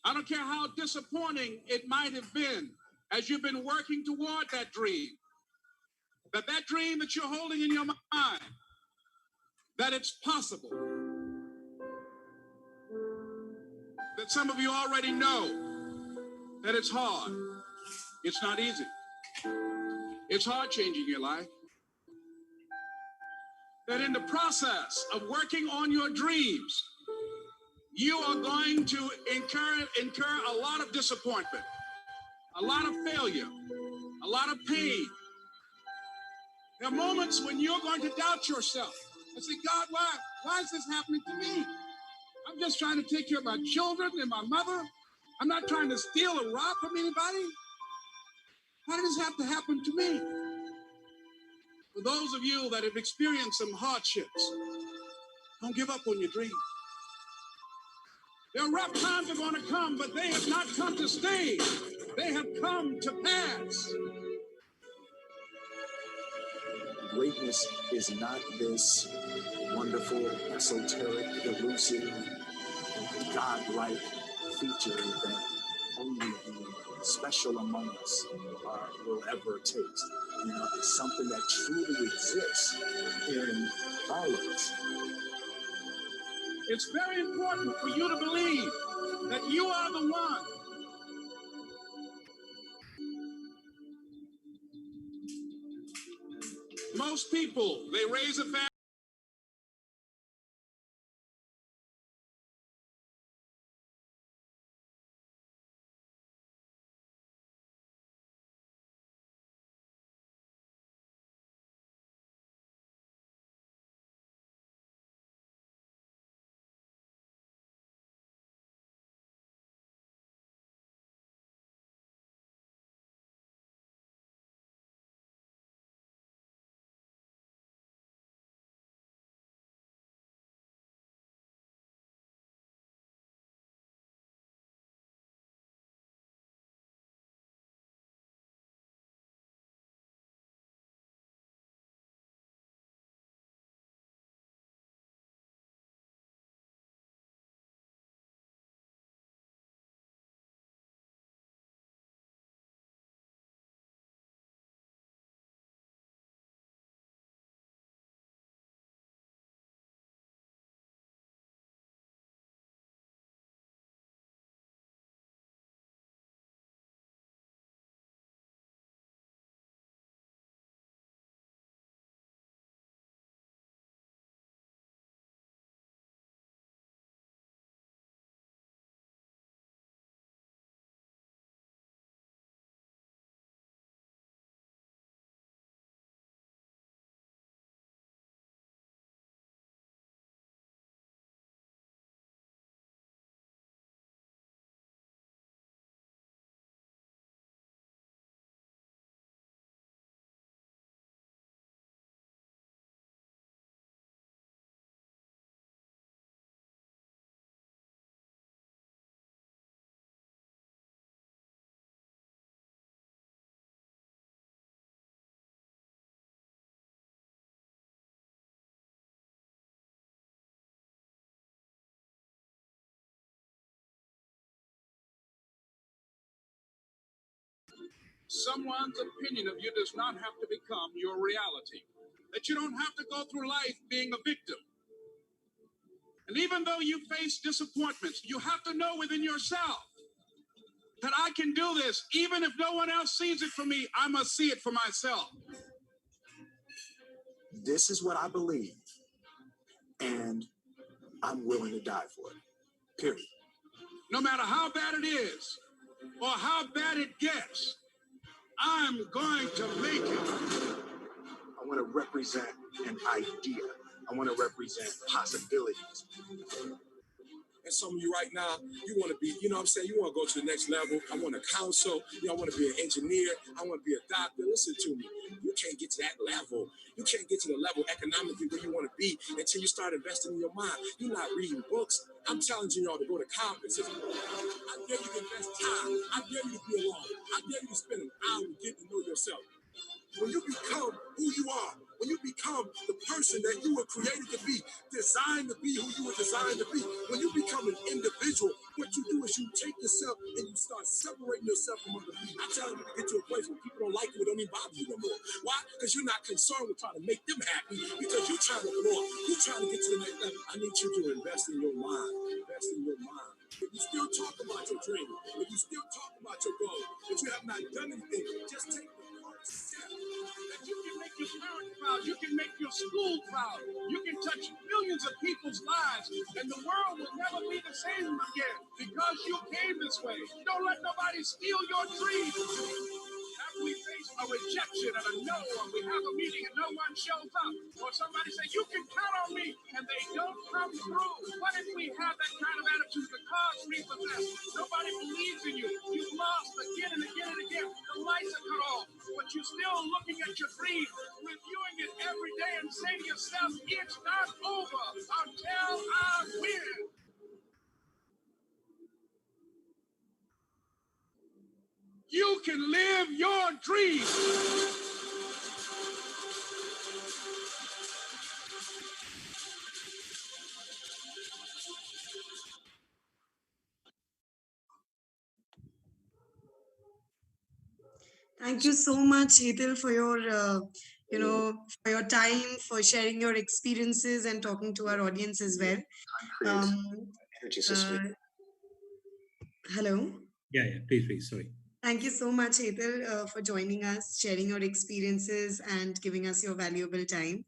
I don't care how disappointing it might have been as you've been working toward that dream. That dream that you're holding in your mind, that it's possible. That some of you already know that it's hard. It's not easy. It's hard changing your life. that in the process of working on your dreams, you are going to incur a lot of disappointment, a lot of failure, a lot of pain. There are moments when you're going to doubt yourself and say, God, why is this happening to me? I'm just trying to take care of my children and my mother. I'm not trying to steal a rock from anybody. Why did this have to happen to me? For those of you that have experienced some hardships, don't give up on your dreams. There are rough times are going to come, but they have not come to stay. They have come to pass. Greatness is not this wonderful, esoteric, elusive, godlike feature that only the special among us will ever taste. You know, it's something that truly exists in all of us. It's very important for you to believe that you are the one. Most people, they raise a family. Someone's opinion of you does not have to become your reality. That you don't have to go through life being a victim. And even though you face disappointments, you have to know within yourself that I can do this. Even if no one else sees it for me, I must see it for myself. This is what I believe, and I'm willing to die for it. Period. No matter how bad it is or how bad it gets, I'm going to make it. I want to represent an idea. I want to represent possibilities. And some of you right now, you want to be, you know what I'm saying? You want to go to the next level. I want to counsel. I want to be an engineer. I want to be a doctor. Listen to me. You can't get to that level. You can't get to the level economically where you want to be until you start investing in your mind. You're not reading books. I'm challenging y'all to go to conferences. I dare you to invest time. I dare you to be alone. I dare you to spend an hour getting to know yourself. When you become who you are, when you become the person that you were created to be, designed to be who you were designed to be, when you become an individual, what you do is you take yourself and you start separating yourself from other people. I tell you to get to a place where people don't like you, it don't even bother you no more. Why? Because you're not concerned with trying to make them happy, because you're trying to grow up. You're trying to get to the next level. I need you to invest in your mind. Invest in your mind. If you still talk about your dream, if you still talk about your goal, but you have not done anything, just take the first step. That you can make your parents proud, you can make yourself school proud. You can touch millions of people's lives, and the world will never be the same again because you came this way. Don't let nobody steal your dreams. After we face a rejection and a no, or we have a meeting and no one shows up, or somebody say, you can count on me, and they don't come through. What if we have that kind of attitude? The cards repossessed. Nobody believes in you. You've lost again and again and again. The lights are cut off, but you're still looking at your dream, reviewing it every day, and say to yourself, it's not over until I win. You can live your dream. Thank you so much, Hetal, for your time, for sharing your experiences and talking to our audience as well. Energy so sweet. Hello. Yeah, please, sorry. Thank you so much, Hetal, for joining us, sharing your experiences and giving us your valuable time.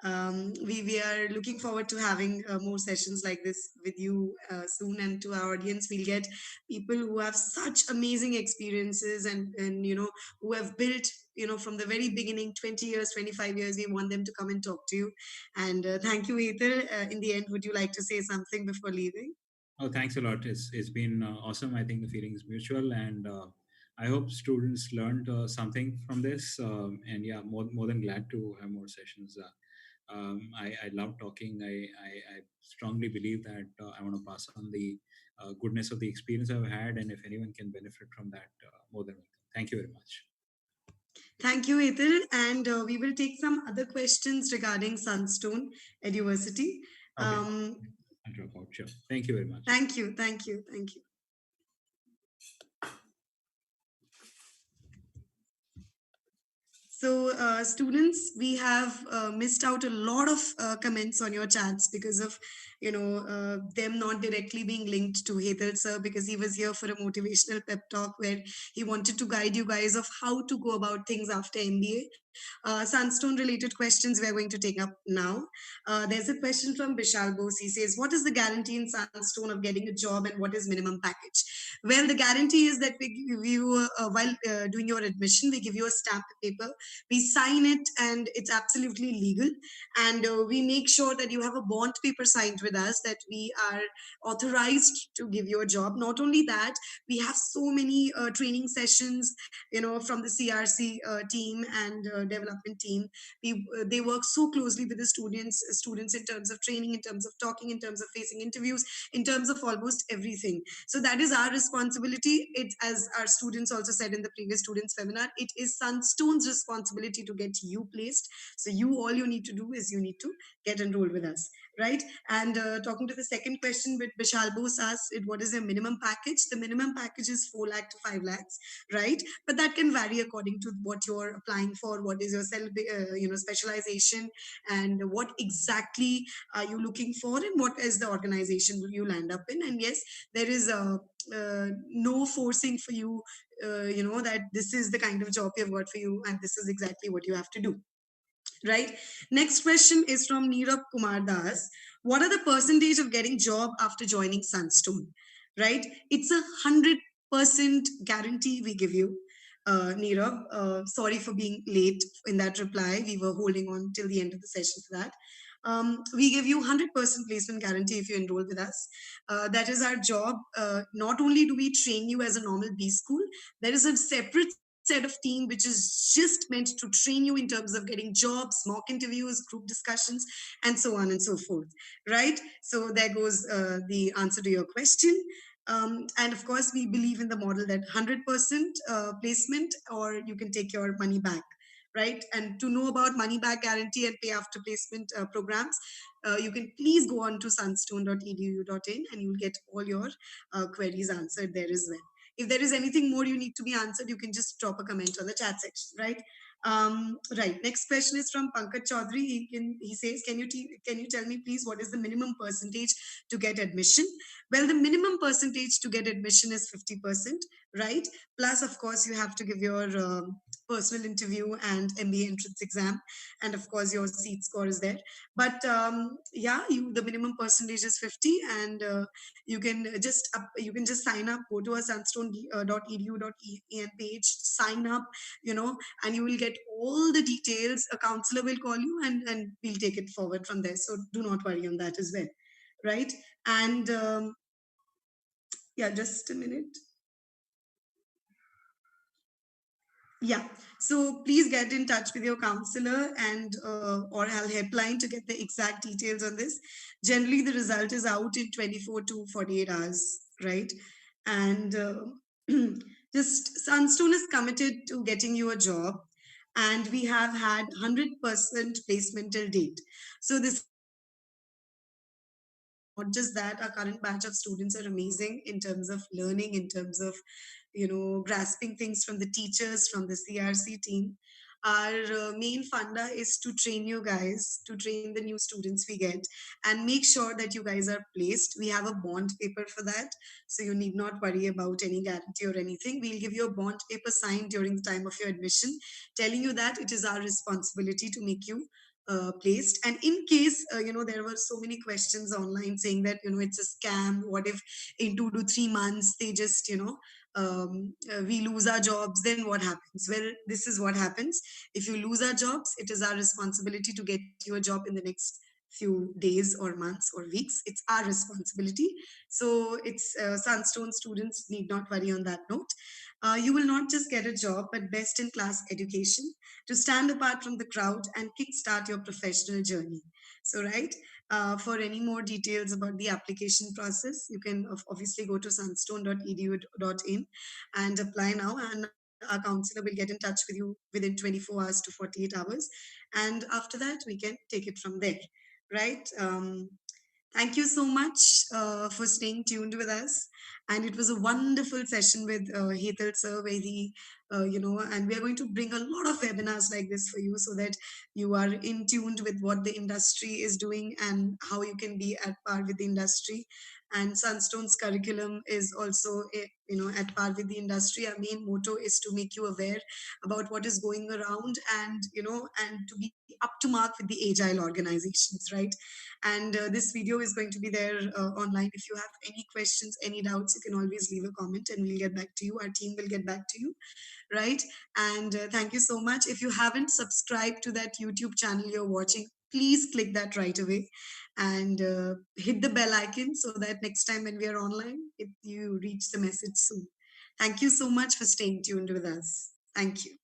We are looking forward to having more sessions like this with you soon, and to our audience we'll get people who have such amazing experiences and who have built from the very beginning, 20 years, 25 years. We want them to come and talk to you. And thank you, Hetal. In the end, would you like to say something before leaving? Oh, thanks a lot. It's been awesome. I think the feeling is mutual, and I hope students learned something from this. And yeah, more than glad to have more sessions. I love talking. I strongly believe that I want to pass on the goodness of the experience I've had, and if anyone can benefit from that, more than welcome. Thank you very much. Thank you, Hetal. And we will take some other questions regarding Sunstone University. Okay. Sure. Thank you very much. Thank you. So, students, we have missed out a lot of comments on your chats because of, them not directly being linked to Hetal sir, because he was here for a motivational pep talk where he wanted to guide you guys of how to go about things after MBA. Sunstone related questions we are going to take up now. There's a question from Vishal Bose. He says, what is the guarantee in Sunstone of getting a job, and what is minimum package? Well, the guarantee is that we give you, while doing your admission, we give you a stamp paper. We sign it, and it's absolutely legal. And we make sure that you have a bond paper signed with us that we are authorized to give you a job. Not only that, we have so many training sessions, from the CRC team and development team. They work so closely with the students in terms of training, in terms of talking, in terms of facing interviews, in terms of almost everything. So that is our responsibility. It, as our students also said in the previous students webinar, it is Sunstone's responsibility to get you placed. So all you need to do is you need to get enrolled with us, right? And talking to the second question, with Vishal Bose asked, what is your minimum package? The minimum package is 4 lakh to 5 lakhs, right? But that can vary according to what you're applying for, what is your specialization, and what exactly are you looking for, and what is the organization you land up in. And yes, there is no forcing for you, that this is the kind of job we have got for you and this is exactly what you have to do. Right. Next question is from Neerab Kumar Das. What are the percentage of getting job after joining Sunstone? Right. It's 100% guarantee we give you. Neerab, sorry for being late in that reply. We were holding on till the end of the session for that. We give you 100% placement guarantee if you enroll with us. That is our job. Not only do we train you as a normal B school, there is a separate set of team which is just meant to train you in terms of getting jobs, mock interviews, group discussions, and so on and so forth, right? So there goes the answer to your question. And of course, we believe in the model that 100% placement, or you can take your money back, right? And to know about money back guarantee and pay after placement programs, you can please go on to sunstone.edu.in and you'll get all your queries answered there as well. If there is anything more you need to be answered, you can just drop a comment on the chat section, right? Right. Next question is from Pankaj Chaudhary. He says, can you tell me please what is the minimum percentage to get admission? Well, the minimum percentage to get admission is 50%, right? Plus, of course, you have to give your personal interview and MBA entrance exam, and of course your seat score is there. But yeah, the minimum percentage is 50, and you can just sign up. Go to our sunstone.edu.en page, sign up, and you will get all the details. A counselor will call you, and we'll take it forward from there. So do not worry on that as well, right? And yeah, just a minute. Yeah, so please get in touch with your counselor and or our helpline to get the exact details on this. Generally, the result is out in 24 to 48 hours, right? And just Sunstone is committed to getting you a job, and we have had 100% placement till date. So this is not just that, our current batch of students are amazing in terms of learning, in terms of grasping things from the teachers, from the CRC team. Our main funda is to train you guys, to train the new students we get, and make sure that you guys are placed. We have a bond paper for that, so you need not worry about any guarantee or anything. We'll give you a bond paper signed during the time of your admission, telling you that it is our responsibility to make you placed. And in case there were so many questions online saying that it's a scam, what if in 2 to 3 months they just we lose our jobs, then what happens? Well, this is what happens. If you lose our jobs, it is our responsibility to get you a job in the next few days or months or weeks. It's our responsibility. So it's Sunstone students need not worry on that note. You will not just get a job, but best in class education to stand apart from the crowd and kickstart your professional journey. So, right, for any more details about the application process, you can obviously go to sunstone.edu.in and apply now. And our counselor will get in touch with you within 24 hours to 48 hours. And after that, we can take it from there, right? Thank you so much for staying tuned with us. And it was a wonderful session with Hetal sir, where he, and we are going to bring a lot of webinars like this for you so that you are in tuned with what the industry is doing and how you can be at par with the industry. And Sunstone's curriculum is also, at par with the industry. Our main motto is to make you aware about what is going around, and, and to be up to mark with the agile organizations, right? And this video is going to be there online. If you have any questions, any doubts, you can always leave a comment and we'll get back to you. Our team will get back to you, right? And thank you so much. If you haven't subscribed to that YouTube channel you're watching, please click that right away and hit the bell icon so that next time when we are online, you reach the message soon. Thank you so much for staying tuned with us. Thank you.